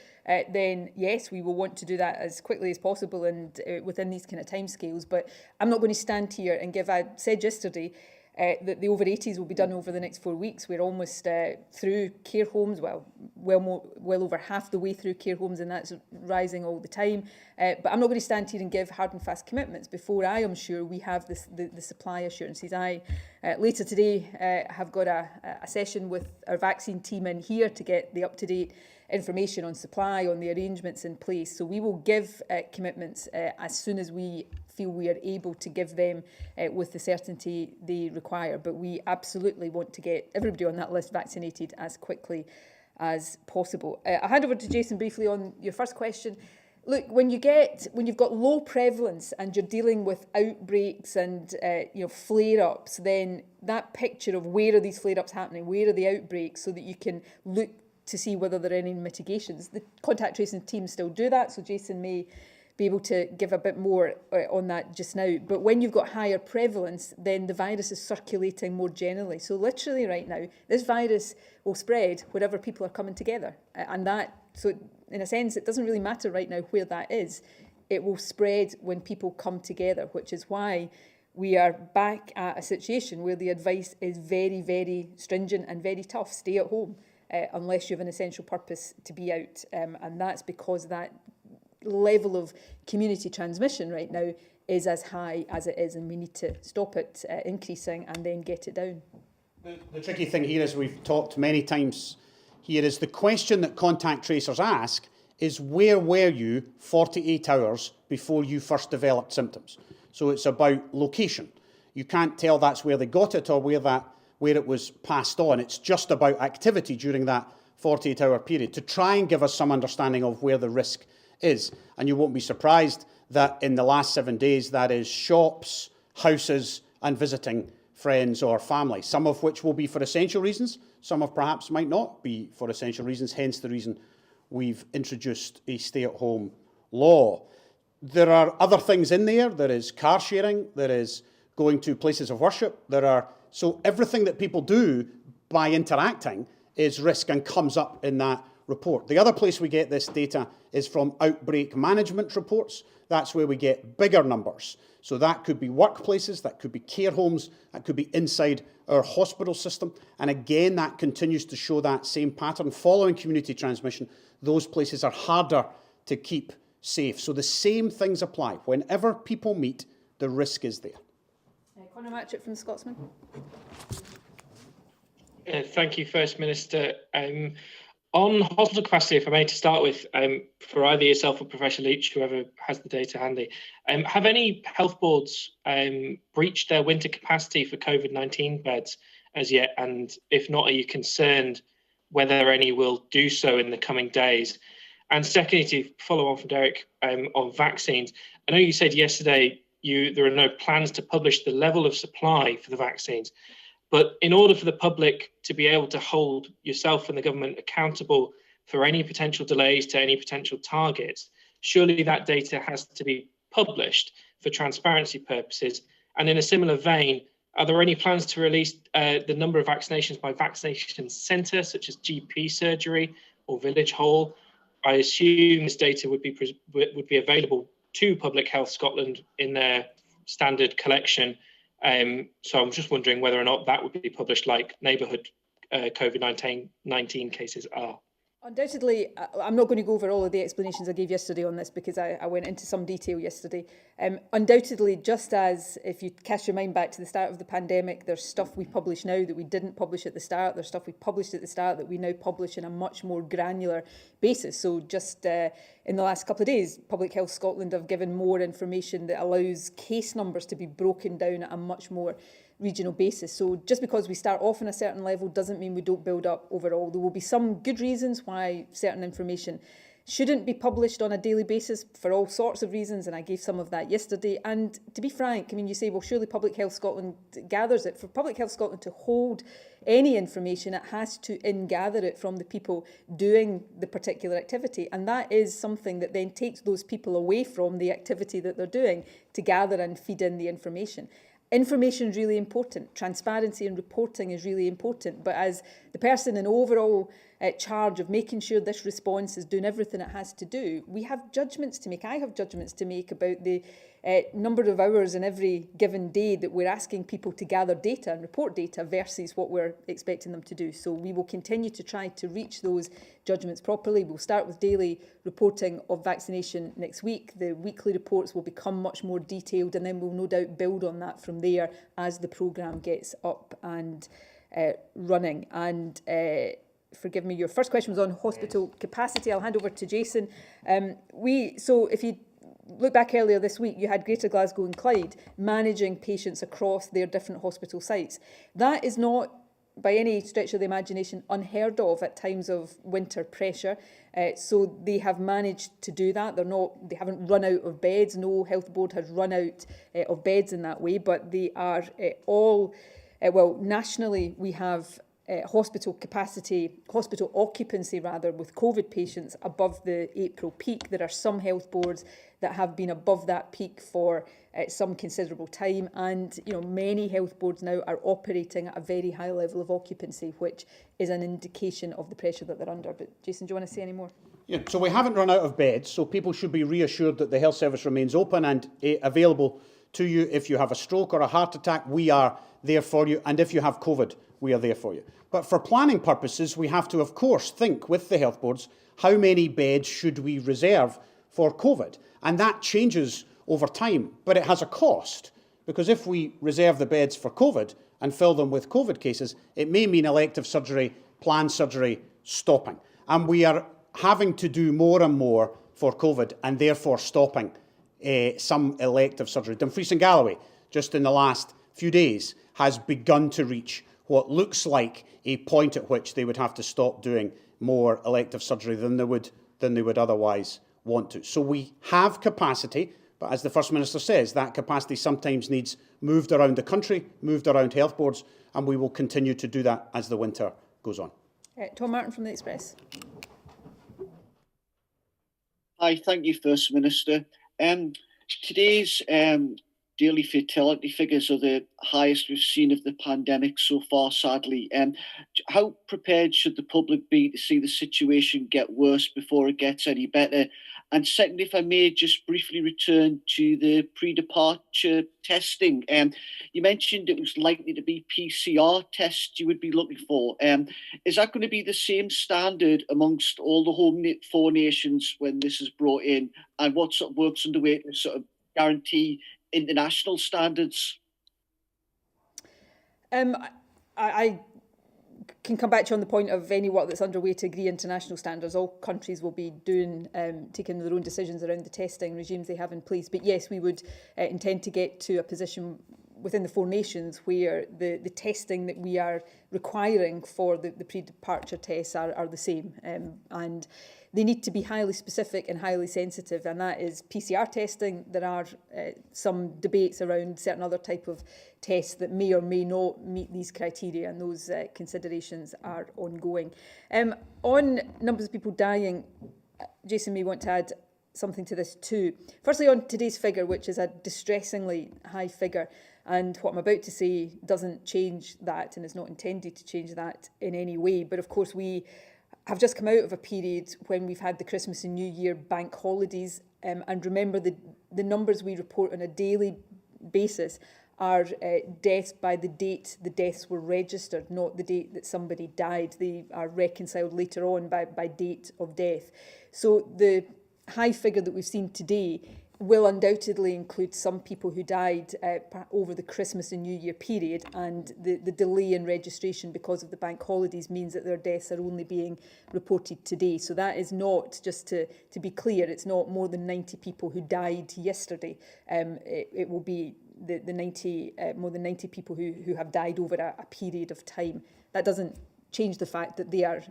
then yes, we will want to do that as quickly as possible and within these kind of timescales. But I'm not going to stand here and give, I said yesterday, that the over 80s will be done over the next 4 weeks. We're almost through care homes, well over half the way through care homes, and that's rising all the time. But I'm not going to stand here and give hard and fast commitments before I am sure we have the supply assurances. I later today have got a session with our vaccine team in here to get the up-to-date information on supply, on the arrangements in place. So we will give commitments as soon as we feel we are able to give them with the certainty they require. But we absolutely want to get everybody on that list vaccinated as quickly as possible. I'll hand over to Jason briefly on your first question. Look, when you've got low prevalence and you're dealing with outbreaks and flare-ups, then that picture of where are these flare-ups happening, where are the outbreaks, so that you can look to see whether there are any mitigations. The contact tracing team still do that, so Jason may be able to give a bit more on that just now. But when you've got higher prevalence, then the virus is circulating more generally. So literally right now, this virus will spread wherever people are coming together. So in a sense, it doesn't really matter right now where that is. It will spread when people come together, which is why we are back at a situation where the advice is very, very stringent and very tough. Stay at home unless you have an essential purpose to be out. And that's because that level of community transmission right now is as high as it is, and we need to stop it increasing and then get it down. The tricky thing here, as we've talked many times here, is the question that contact tracers ask is, where were you 48 hours before you first developed symptoms? So it's about location. You can't tell that's where they got it or where it was passed on. It's just about activity during that 48-hour period to try and give us some understanding of where the risk is. And you won't be surprised that in the last 7 days, that is shops, houses, and visiting friends or family, some of which will be for essential reasons, some of perhaps might not be for essential reasons, hence the reason we've introduced a stay-at-home law. There are other things in there. There is car sharing, there is going to places of worship, so everything that people do by interacting is risk and comes up in that report. The other place we get this data is from outbreak management reports. That's where we get bigger numbers. So that could be workplaces, that could be care homes, that could be inside our hospital system. And again, that continues to show that same pattern. Following community transmission, those places are harder to keep safe. So the same things apply. Whenever people meet, the risk is there. Conor Matchett from the Scotsman. Thank you, First Minister. On hospital capacity, if I may to start with, for either yourself or Professor Leitch, whoever has the data handy, have any health boards breached their winter capacity for COVID-19 beds as yet? And if not, are you concerned whether any will do so in the coming days? And secondly, to follow on from Derek on vaccines, I know you said yesterday there are no plans to publish the level of supply for the vaccines. But in order for the public to be able to hold yourself and the government accountable for any potential delays to any potential targets, surely that data has to be published for transparency purposes. And in a similar vein, are there any plans to release the number of vaccinations by vaccination centre, such as GP surgery or village hall? I assume this data would be available to Public Health Scotland in their standard collection. So I'm just wondering whether or not that would be published like neighbourhood COVID-19 cases are. Undoubtedly, I'm not going to go over all of the explanations I gave yesterday on this because I went into some detail yesterday. Undoubtedly, just as if you cast your mind back to the start of the pandemic, there's stuff we publish now that we didn't publish at the start. There's stuff we published at the start that we now publish on a much more granular basis. So just in the last couple of days, Public Health Scotland have given more information that allows case numbers to be broken down at a much more regional basis. So just because we start off on a certain level doesn't mean we don't build up overall. There will be some good reasons why certain information shouldn't be published on a daily basis for all sorts of reasons, and I gave some of that yesterday. And to be frank, I mean, you say, well, surely Public Health Scotland gathers it. For Public Health Scotland to hold any information, it has to gather it from the people doing the particular activity. And that is something that then takes those people away from the activity that they're doing to gather and feed in the information. Information is really important. Transparency and reporting is really important. But as the person in overall charge of making sure this response is doing everything it has to do, we have judgments to make. I have judgments to make about the number of hours in every given day that we're asking people to gather data and report data versus what we're expecting them to do. So we will continue to try to reach those judgments properly. We'll start with daily reporting of vaccination next week. The weekly reports will become much more detailed, and then we'll no doubt build on that from there as the programme gets up and running. And forgive me, your first question was on hospital capacity. I'll hand over to Jason. So if you look back earlier this week, you had Greater Glasgow and Clyde managing patients across their different hospital sites. That is not, by any stretch of the imagination, unheard of at times of winter pressure. So they have managed to do that. They haven't run out of beds. No health board has run out of beds in that way, but they are all, nationally we have hospital occupancy with COVID patients above the April peak. There are some health boards that have been above that peak for some considerable time, and many health boards now are operating at a very high level of occupancy, which is an indication of the pressure that they're under. But Jason, do you want to say any more? Yeah, so we haven't run out of beds, so people should be reassured that the health service remains open and available to you. If you have a stroke or a heart attack, we are there for you, and if you have COVID, we are there for you. But for planning purposes, we have to, of course, think with the health boards, how many beds should we reserve for COVID? And that changes over time, but it has a cost, because if we reserve the beds for COVID and fill them with COVID cases, it may mean elective surgery, planned surgery stopping. And we are having to do more and more for COVID and therefore stopping some elective surgery. Dumfries and Galloway, just in the last few days, has begun to reach what looks like a point at which they would have to stop doing more elective surgery than they would otherwise want to. So we have capacity, but as the First Minister says, that capacity sometimes needs moved around the country, moved around health boards, and we will continue to do that as the winter goes on. Tom Martin from the Express. Hi, thank you, First Minister. Today's daily fatality figures are the highest we've seen of the pandemic so far, sadly. How prepared should the public be to see the situation get worse before it gets any better? And second, if I may just briefly return to the pre-departure testing. You mentioned it was likely to be PCR tests you would be looking for. Is that going to be the same standard amongst all the home four nations when this is brought in? And what sort of work's underway to sort of guarantee international standards? I can come back to you on the point of any work that's underway to agree international standards. All countries will be taking their own decisions around the testing regimes they have in place. But yes, we would intend to get to a position within the four nations where the testing that we are requiring for the pre-departure tests are the same. And they need to be highly specific and highly sensitive, and that is PCR testing. There are some debates around certain other type of tests that may or may not meet these criteria, and those considerations are ongoing. On numbers of people dying, Jason may want to add something to this too. Firstly, on today's figure, which is a distressingly high figure, And what I'm about to say doesn't change that, and is not intended to change that in any way. But of course, we have just come out of a period when we've had the Christmas and New Year bank holidays. And remember, the numbers we report on a daily basis are deaths by the date the deaths were registered, not the date that somebody died. They are reconciled later on by date of death. So the high figure that we've seen today will undoubtedly include some people who died over the Christmas and New Year period, and the delay in registration because of the bank holidays means that their deaths are only being reported today. So that is not, just to be clear, it's not more than 90 people who died yesterday. It will be the 90 more than 90 people who have died over a period of time. That doesn't change the fact that they are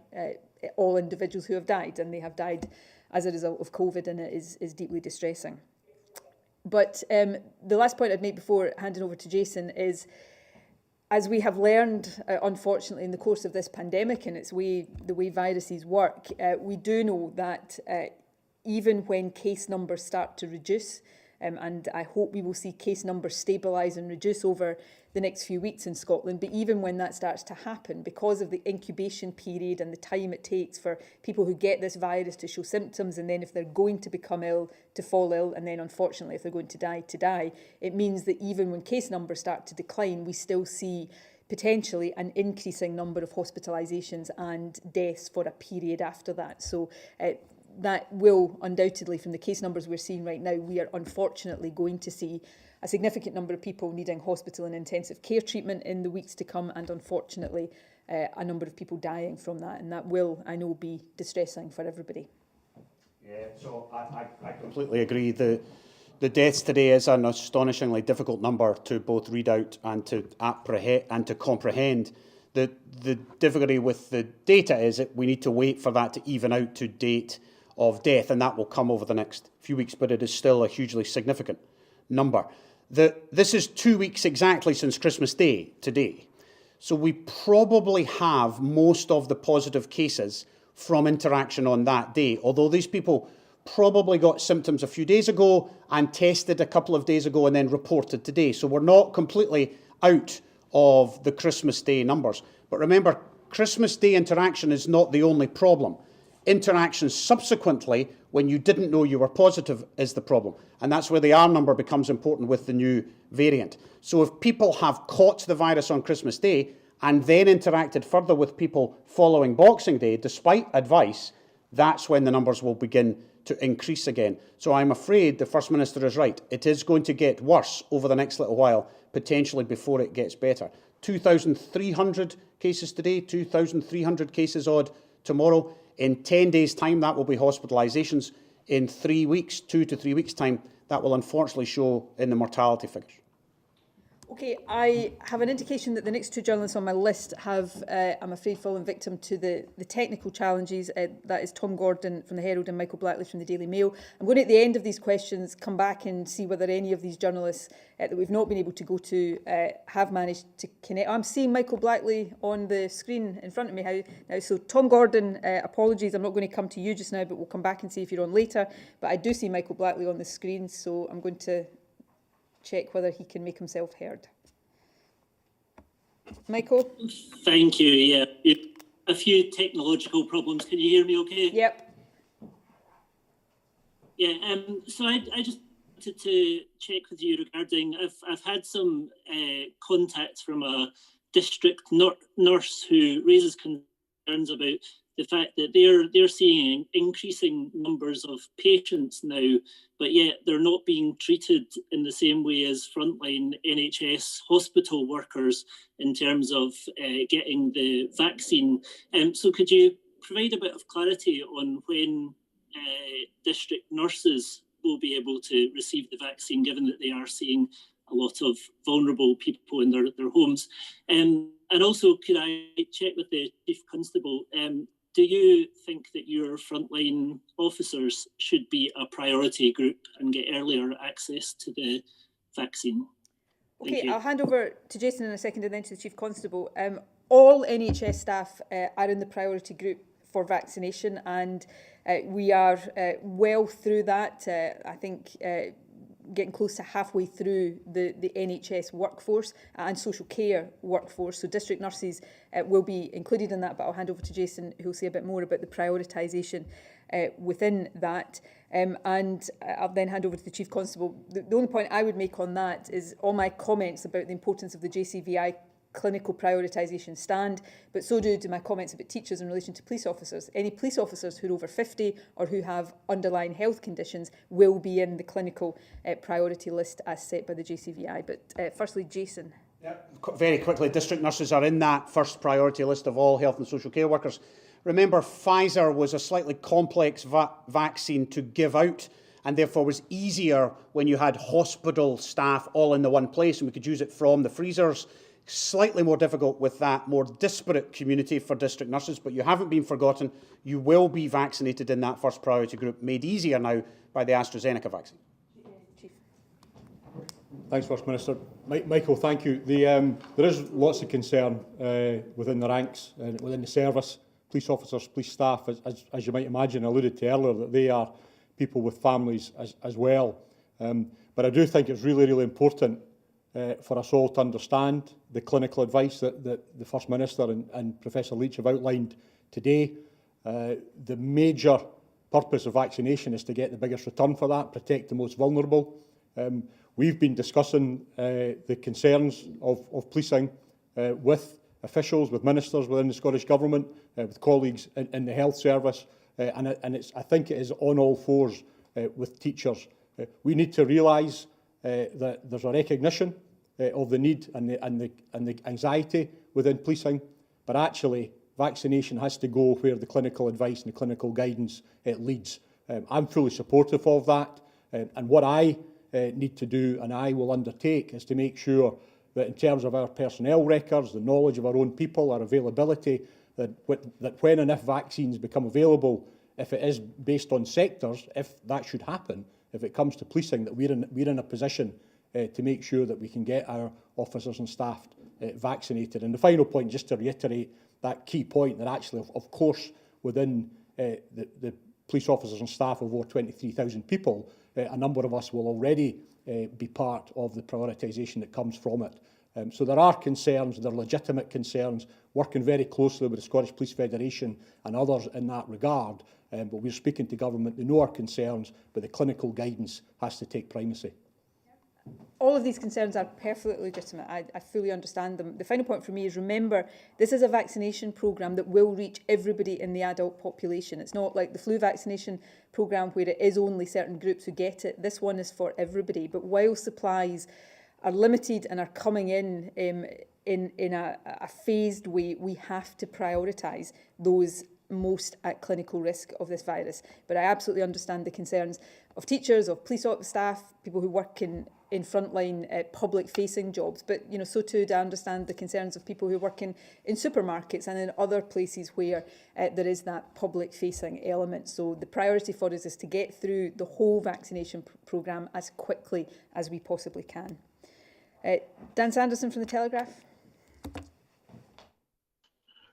all individuals who have died, and they have died as a result of COVID, and it is deeply distressing. But the last point I'd make before handing over to Jason is, as we have learned, unfortunately, in the course of this pandemic and the way viruses work, we do know that even when case numbers start to reduce, and I hope we will see case numbers stabilise and reduce over the next few weeks in Scotland, but even when that starts to happen, because of the incubation period and the time it takes for people who get this virus to show symptoms, and then if they're going to become ill, to fall ill, and then unfortunately if they're going to die, it means that even when case numbers start to decline, we still see potentially an increasing number of hospitalisations and deaths for a period after that. So that will undoubtedly, from the case numbers we're seeing right now, we are unfortunately going to see a significant number of people needing hospital and intensive care treatment in the weeks to come, and unfortunately a number of people dying from that, and that will, I know, be distressing for everybody. Yeah, so I completely agree. The deaths today is an astonishingly difficult number to both read out and to apprehend and to comprehend. The difficulty with the data is that we need to wait for that to even out to date of death, and that will come over the next few weeks, but it is still a hugely significant number. This is 2 weeks exactly since Christmas Day today, so we probably have most of the positive cases from interaction on that day, although these people probably got symptoms a few days ago and tested a couple of days ago and then reported today. So we're not completely out of the Christmas Day numbers. But remember, Christmas Day interaction is not the only problem. Interaction subsequently, when you didn't know you were positive, is the problem. And that's where the R number becomes important with the new variant. So if people have caught the virus on Christmas Day and then interacted further with people following Boxing Day, despite advice, that's when the numbers will begin to increase again. So I'm afraid the First Minister is right. It is going to get worse over the next little while, potentially before it gets better. 2,300 cases today, 2,300 cases odd tomorrow. In 10 days' time, that will be hospitalisations. In 3 weeks, 2 to 3 weeks' time, that will unfortunately show in the mortality figures. Okay, I have an indication that the next two journalists on my list have, I'm afraid, fallen victim to the technical challenges. That is Tom Gordon from the Herald and Michael Blackley from the Daily Mail. I'm going to, at the end of these questions, come back and see whether any of these journalists that we've not been able to go to have managed to connect. I'm seeing Michael Blackley on the screen in front of me now. So Tom Gordon, apologies, I'm not going to come to you just now, but we'll come back and see if you're on later. But I do see Michael Blackley on the screen, so I'm going to check whether he can make himself heard. Michael? Thank you, yeah. A few technological problems. Can you hear me okay? Yep. Yeah, so I just wanted to check with you regarding, I've had some contact from a district nurse who raises concerns about the fact that they're seeing increasing numbers of patients now, but yet they're not being treated in the same way as frontline NHS hospital workers in terms of getting the vaccine. So could you provide a bit of clarity on when district nurses will be able to receive the vaccine, given that they are seeing a lot of vulnerable people in their homes? And also, could I check with the Chief Constable, do you think that your frontline officers should be a priority group and get earlier access to the vaccine? Okay, I'll hand over to Jason in a second and then to the Chief Constable. All NHS staff are in the priority group for vaccination, and we are well through that. I think getting close to halfway through the NHS workforce and social care workforce. So district nurses will be included in that, but I'll hand over to Jason, who will say a bit more about the prioritisation within that. And I'll then hand over to the Chief Constable. The only point I would make on that is all my comments about the importance of the JCVI clinical prioritisation stand, but so do my comments about teachers in relation to police officers. Any police officers who are over 50 or who have underlying health conditions will be in the clinical priority list as set by the JCVI. But firstly, Jason. Very quickly, district nurses are in that first priority list of all health and social care workers. Remember, Pfizer was a slightly complex vaccine to give out, and therefore was easier when you had hospital staff all in the one place and we could use it from the freezers. Slightly more difficult with that more disparate community for district nurses, but you haven't been forgotten. You will be vaccinated in that first priority group, made easier now by the AstraZeneca vaccine. Chief. Thanks, First Minister. Michael, thank you. There is lots of concern within the ranks and within the service, police officers, police staff, as you might imagine, alluded to earlier, that they are people with families as well. But I do think it's really, really important for us all to understand the clinical advice that the First Minister and Professor Leitch have outlined today. The major purpose of vaccination is to get the biggest return for that, protect the most vulnerable. We've been discussing the concerns of policing with officials, with ministers within the Scottish Government, with colleagues in the health service, and I think it is on all fours with teachers. We need to realise that there's a recognition of the need and the anxiety within policing, but actually vaccination has to go where the clinical advice and the clinical guidance leads. I'm fully supportive of that, and what I need to do and I will undertake is to make sure that in terms of our personnel records, the knowledge of our own people, our availability, that when and if vaccines become available, if it is based on sectors, if that should happen, if it comes to policing, that we're in a position to make sure that we can get our officers and staff vaccinated. And the final point, just to reiterate that key point, that actually, of course, within the police officers and staff of over 23,000 people, a number of us will already be part of the prioritisation that comes from it. So there are concerns, there are legitimate concerns, working very closely with the Scottish Police Federation and others in that regard. But we're speaking to government, they know our concerns, but the clinical guidance has to take primacy. All of these concerns are perfectly legitimate. I fully understand them. The final point for me is, remember, this is a vaccination programme that will reach everybody in the adult population. It's not like the flu vaccination programme where it is only certain groups who get it. This one is for everybody. But while supplies are limited and are coming in a phased way, we have to prioritise those most at clinical risk of this virus. But I absolutely understand the concerns of teachers, of police staff, people who work in frontline public-facing jobs. But so too do I understand the concerns of people who work in supermarkets and in other places where there is that public-facing element. So the priority for us is to get through the whole vaccination programme as quickly as we possibly can. Dan Sanderson from The Telegraph.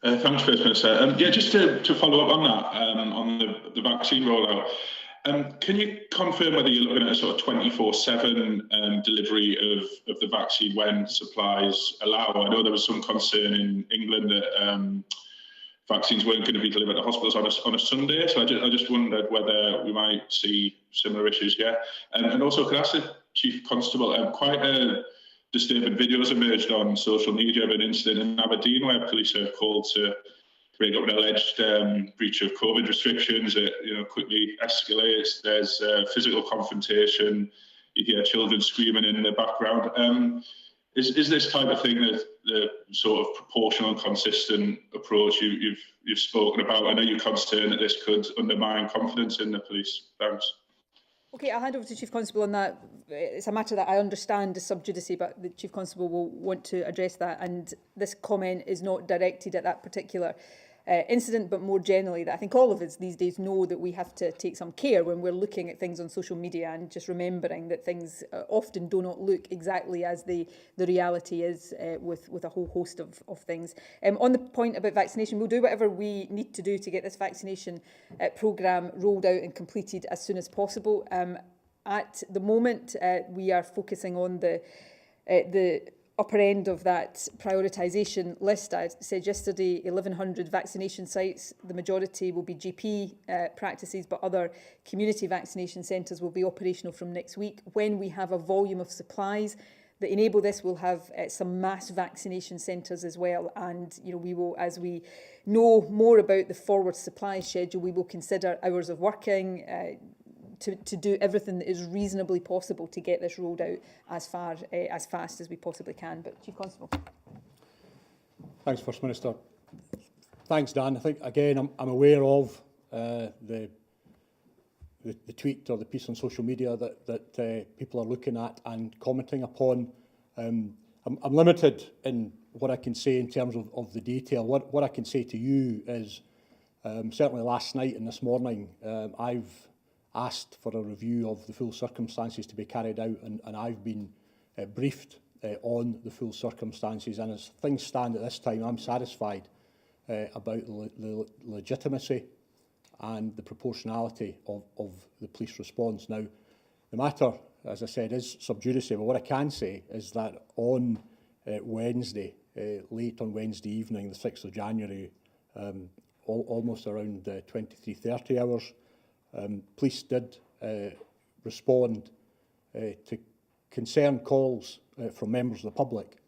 Thanks, First Minister. Just to follow up on that, on the vaccine rollout, can you confirm whether you're looking at a sort of 24/7 delivery of the vaccine when supplies allow? I know there was some concern in England that vaccines weren't going to be delivered to hospitals on a Sunday, so I just wondered whether we might see similar issues here. And also, could I ask the Chief Constable, quite a disturbing videos emerged on social media of an incident in Aberdeen where police are called to break up an alleged breach of COVID restrictions. It quickly escalates. There's physical confrontation. You hear children screaming in the background. Is this type of thing the sort of proportional and consistent approach you've spoken about? I know you're concerned that this could undermine confidence in the police. Thanks. Okay, I'll hand over to Chief Constable on that. It's a matter that I understand is sub judice, but the Chief Constable will want to address that. And this comment is not directed at that particular incident, but more generally, that I think all of us these days know that we have to take some care when we're looking at things on social media, and just remembering that things often do not look exactly as the reality is with a whole host of things. On the point about vaccination, we'll do whatever we need to do to get this vaccination programme rolled out and completed as soon as possible. At the moment, we are focusing on the upper end of that prioritisation list. I said yesterday, 1,100 vaccination sites. The majority will be GP practices, but other community vaccination centres will be operational from next week. When we have a volume of supplies that enable this, we'll have some mass vaccination centres as well. And we will, as we know more about the forward supply schedule, we will consider hours of working, to do everything that is reasonably possible to get this rolled out as fast as we possibly can. But Chief Constable. Thanks, First Minister. Thanks, Dan. I think, again, I'm aware of the tweet or the piece on social media that people are looking at and commenting upon. I'm limited in what I can say in terms of the detail. What I can say to you is, certainly last night and this morning, I've asked for a review of the full circumstances to be carried out, and I've been briefed on the full circumstances. And as things stand at this time, I'm satisfied about the legitimacy and the proportionality of the police response. Now, the matter, as I said, is sub judice, but what I can say is that on Wednesday, late on Wednesday evening, the 6th of January, almost around 23:30 hours, police did respond to concerned calls from members of the public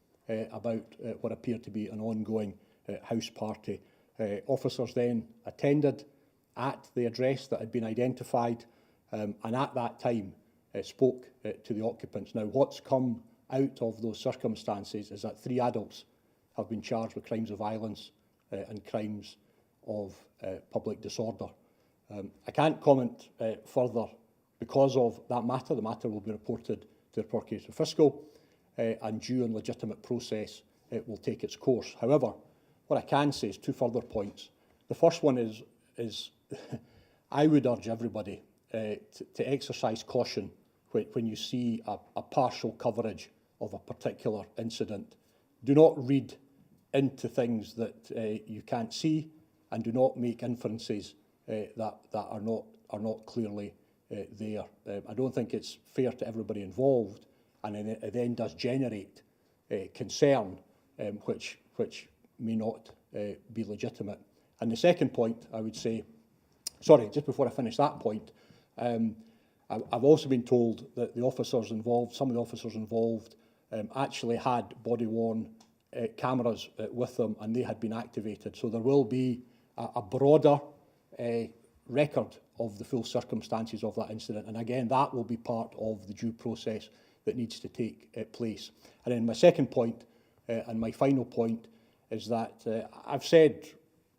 about what appeared to be an ongoing house party. Officers then attended at the address that had been identified, and at that time spoke to the occupants. Now, what's come out of those circumstances is that 3 adults have been charged with crimes of violence and crimes of public disorder. I can't comment further because of that matter. The matter will be reported to the Procurator Fiscal, and due and legitimate process, it will take its course. However, what I can say is 2 further points. The first one is I would urge everybody to exercise caution when you see a partial coverage of a particular incident. Do not read into things that you can't see, and do not make inferences that are not clearly there. I don't think it's fair to everybody involved, and it then does generate concern, which may not be legitimate. And the second point, I would say, sorry, just before I finish that point, I've also been told that the officers involved, some of the officers involved, actually had body-worn cameras with them, and they had been activated. So there will be a broader record of the full circumstances of that incident. And again, that will be part of the due process that needs to take place. And then my second point, and my final point, is that I've said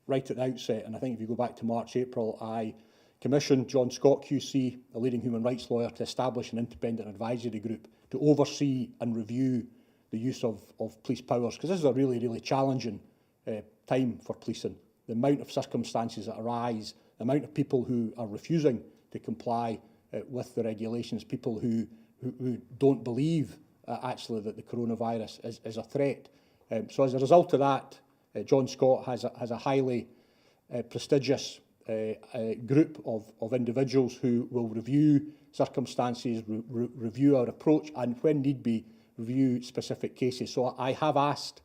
right at the outset, and I think if you go back to March, April, I commissioned John Scott QC, a leading human rights lawyer, to establish an independent advisory group to oversee and review the use of police powers, because this is a really, really challenging time for policing. The amount of circumstances that arise, the amount of people who are refusing to comply with the regulations, people who don't believe actually that the coronavirus is a threat. So as a result of that, John Scott has a highly prestigious group of individuals who will review circumstances, review our approach, and when need be, review specific cases. So I have asked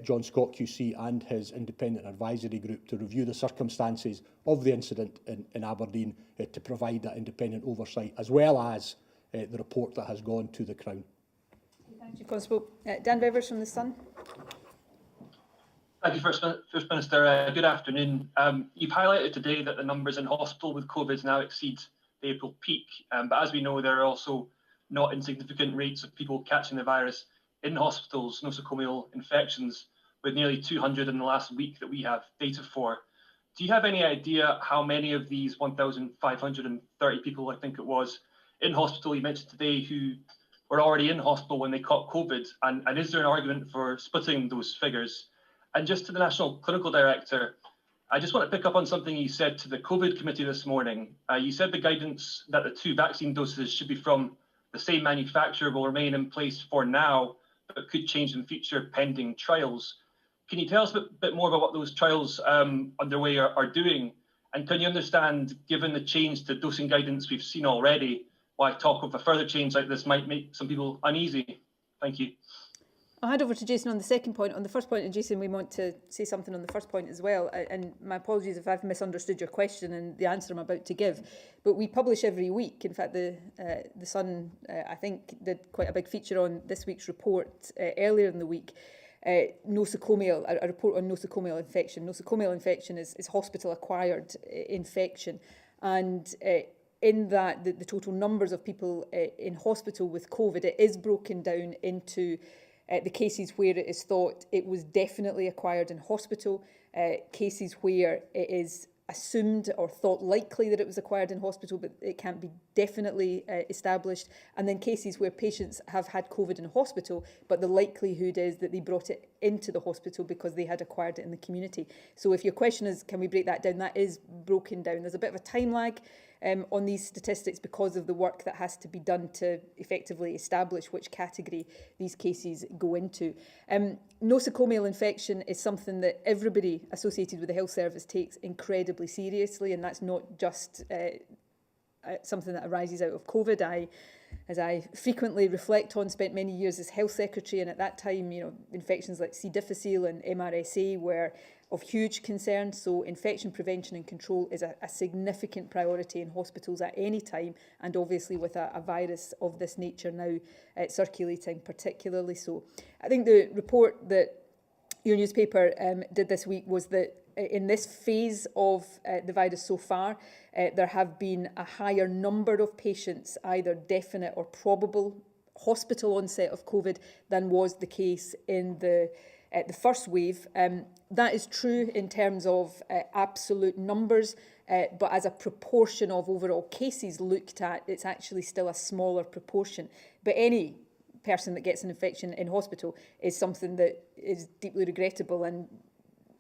John Scott QC and his independent advisory group to review the circumstances of the incident in Aberdeen to provide that independent oversight, as well as the report that has gone to the Crown. Thank you, Constable. Dan Bevers from The Sun. Thank you, First Minister. Good afternoon. You've highlighted today that the numbers in hospital with COVID now exceed the April peak, but as we know, there are also not insignificant rates of people catching the virus in hospitals, nosocomial infections, with nearly 200 in the last week that we have data for. Do you have any idea how many of these 1,530 people, I think it was, in hospital you mentioned today, who were already in hospital when they caught COVID? And is there an argument for splitting those figures? And just to the National Clinical Director, I just want to pick up on something you said to the COVID committee this morning. You said the guidance that the 2 vaccine doses should be from the same manufacturer will remain in place for now, but could change in future pending trials. Can you tell us a bit more about what those trials underway are doing? And can you understand, given the change to dosing guidance we've seen already, why talk of a further change like this might make some people uneasy. Thank you. I'll hand over to Jason on the second point. On the first point, and Jason, we want to say something on the first point as well. And my apologies if I've misunderstood your question and the answer I'm about to give. But we publish every week. In fact, the Sun, I think, did quite a big feature on this week's report earlier in the week. Nosocomial, a report on nosocomial infection. Nosocomial infection is hospital-acquired infection. And in that, the total numbers of people in hospital with COVID, it is broken down into the cases where it is thought it was definitely acquired in hospital, cases where it is assumed or thought likely that it was acquired in hospital, but it can't be definitely established, and then cases where patients have had COVID in hospital, but the likelihood is that they brought it into the hospital because they had acquired it in the community. So if your question is, can we break that down, that is broken down. There's a bit of a time lag on these statistics because of the work that has to be done to effectively establish which category these cases go into. Nosocomial infection is something that everybody associated with the health service takes incredibly seriously, and that's not just something that arises out of COVID. As I frequently reflect on, spent many years as health secretary, and at that time, infections like C. difficile and MRSA were of huge concern. So infection prevention and control is a significant priority in hospitals at any time, and obviously with a virus of this nature now circulating particularly so. I think the report that your newspaper did this week was that in this phase of the virus so far, there have been a higher number of patients, either definite or probable hospital onset of COVID, than was the case in the first wave. That is true in terms of absolute numbers, but as a proportion of overall cases looked at, it's actually still a smaller proportion. But any person that gets an infection in hospital is something that is deeply regrettable, and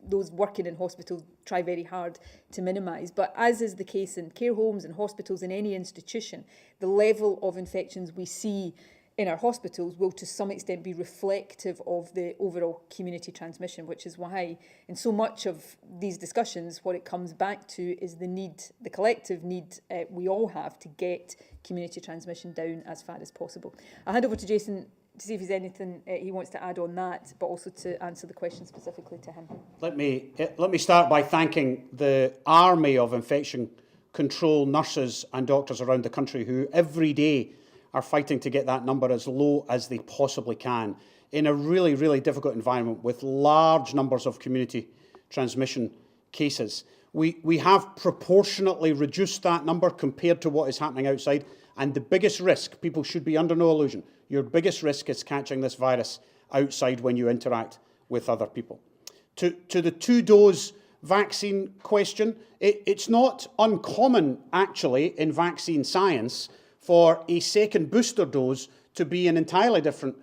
those working in hospitals try very hard to minimise. But as is the case in care homes and hospitals, in any institution, the level of infections we see in our hospitals will to some extent be reflective of the overall community transmission, which is why in so much of these discussions, what it comes back to is the need, the collective need we all have to get community transmission down as far as possible. I'll hand over to Jason to see if there's anything he wants to add on that, but also to answer the question specifically to him. Let me start by thanking the army of infection control nurses and doctors around the country who every day are fighting to get that number as low as they possibly can in a really, really difficult environment with large numbers of community transmission cases. We have proportionately reduced that number compared to what is happening outside, and the biggest risk, people should be under no illusion, your biggest risk is catching this virus outside when you interact with other people. To the 2-dose vaccine question, it's not uncommon actually in vaccine science for a second booster dose to be an entirely different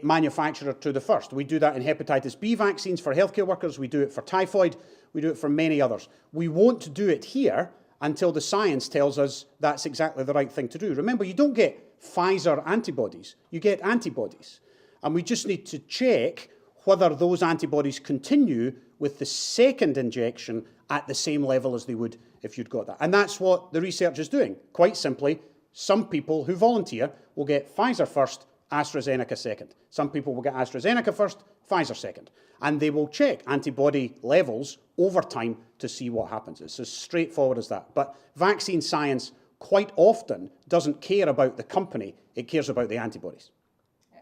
manufacturer to the first. We do that in hepatitis B vaccines for healthcare workers, we do it for typhoid, we do it for many others. We won't do it here until the science tells us that's exactly the right thing to do. Remember, you don't get Pfizer antibodies, you get antibodies. And we just need to check whether those antibodies continue with the second injection at the same level as they would if you'd got that. And that's what the research is doing. Quite simply, some people who volunteer will get Pfizer first, AstraZeneca second. Some people will get AstraZeneca first, Pfizer second. And they will check antibody levels over time to see what happens. It's as straightforward as that. But vaccine science quite often doesn't care about the company, it cares about the antibodies.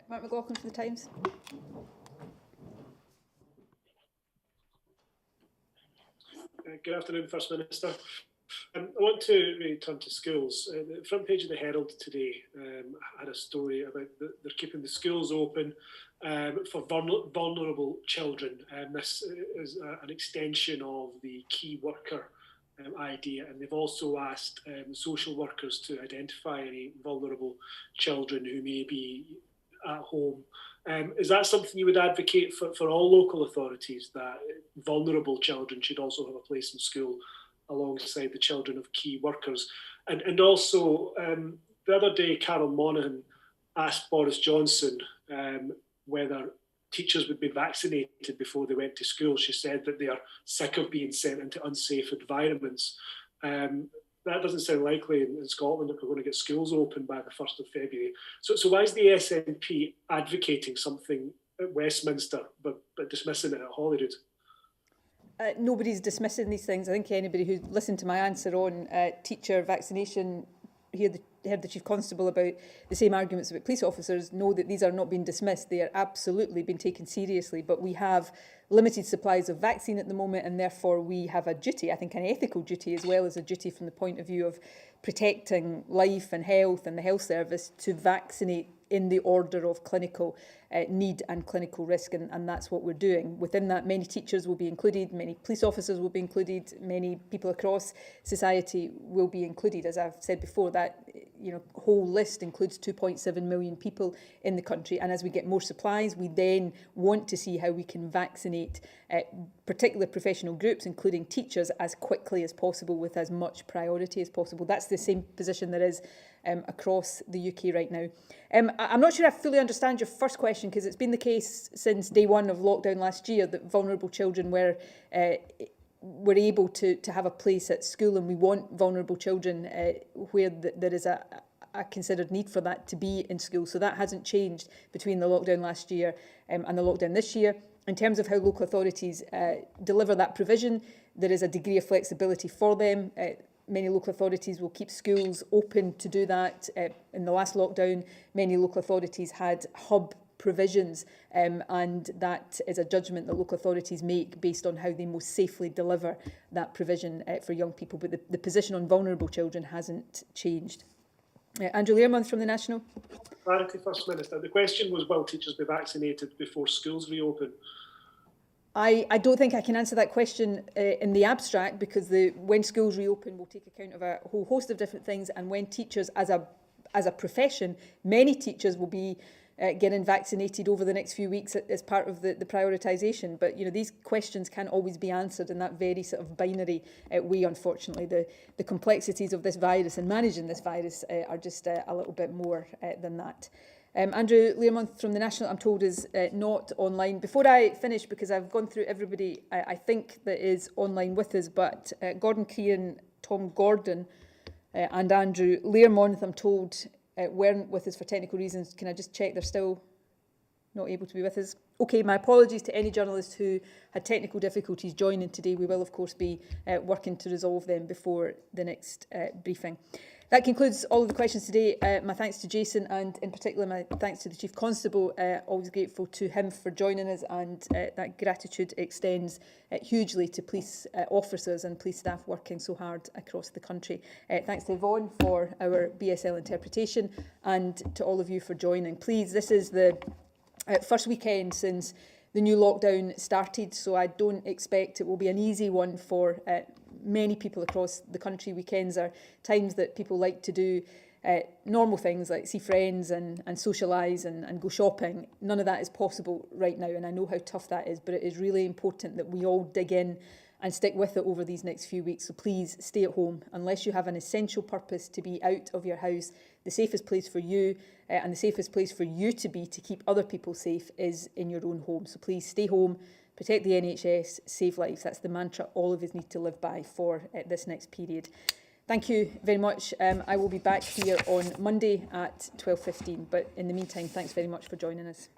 Mark McLaughlin for the Times. Good afternoon, First Minister. I want to really turn to schools. The front page of the Herald today had a story about they're keeping the schools open for vulnerable children. This is an extension of the key worker idea, and they've also asked social workers to identify any vulnerable children who may be at home. Is that something you would advocate for all local authorities, that vulnerable children should also have a place in school alongside the children of key workers? And also, the other day, Carol Monaghan asked Boris Johnson whether teachers would be vaccinated before they went to school. She said that they are sick of being sent into unsafe environments. that doesn't sound likely in Scotland if we're going to get schools open by the 1st of February. So why is the SNP advocating something at Westminster but dismissing it at Holyrood? Nobody's dismissing these things. I think anybody who listened to my answer on teacher vaccination, heard the Chief Constable about the same arguments about police officers, know that these are not being dismissed. They are absolutely being taken seriously. But we have limited supplies of vaccine at the moment, and therefore we have a duty, I think an ethical duty, as well as a duty from the point of view of protecting life and the health service, to vaccinate in the order of clinical need and clinical risk, and that's what we're doing. Within that, many teachers will be included, many police officers will be included, many people across society will be included. As I've said before, that whole list includes 2.7 million people in the country, and as we get more supplies, we then want to see how we can vaccinate particular professional groups, including teachers, as quickly as possible with as much priority as possible. That's the same position there is across the UK right now. I'm not sure I fully understand your first question, because it's been the case since day one of lockdown last year that vulnerable children were able to have a place at school, and we want vulnerable children where there is a considered need for that to be in school. So that hasn't changed between the lockdown last year and the lockdown this year. In terms of how local authorities deliver that provision, there is a degree of flexibility for them. Many local authorities will keep schools open to do that. In the last lockdown, many local authorities had hub provisions, and that is a judgment that local authorities make based on how they most safely deliver that provision for young people. But the position on vulnerable children hasn't changed. Andrew Learmonth from the National. Clarity, First Minister. The question was, will teachers be vaccinated before schools reopen? I don't think I can answer that question in the abstract, because when schools reopen, we'll take account of a whole host of different things, and when teachers, as a profession, many teachers will be getting vaccinated over the next few weeks as part of the prioritisation. But these questions can't always be answered in that very sort of binary way, unfortunately. The complexities of this virus and managing this virus are just a little bit more than that. Andrew Learmonth from the National, I'm told, is not online. Before I finish, because I've gone through everybody I think that is online with us, but Gordon Kieran, Tom Gordon and Andrew Learmonth, I'm told, weren't with us for technical reasons. Can I just check they're still not able to be with us? Okay, my apologies to any journalists who had technical difficulties joining today. We will, of course, be working to resolve them before the next briefing. That concludes all of the questions today. My thanks to Jason, and in particular my thanks to the Chief Constable. Always grateful to him for joining us, and that gratitude extends hugely to police officers and police staff working so hard across the country. Thanks to Yvonne for our BSL interpretation, and to all of you for joining. Please, this is the first weekend since the new lockdown started, so I don't expect it will be an easy one for many people across the country. Weekends are times that people like to do normal things like see friends and socialise and go shopping. None of that is possible right now, and I know how tough that is, but it is really important that we all dig in and stick with it over these next few weeks. So please stay at home unless you have an essential purpose to be out of your house. The safest place for you and the safest place for you to be to keep other people safe is in your own home. So please stay home, protect the NHS, save lives. That's the mantra all of us need to live by for this next period. Thank you very much. I will be back here on Monday at 12:15. But in the meantime, thanks very much for joining us.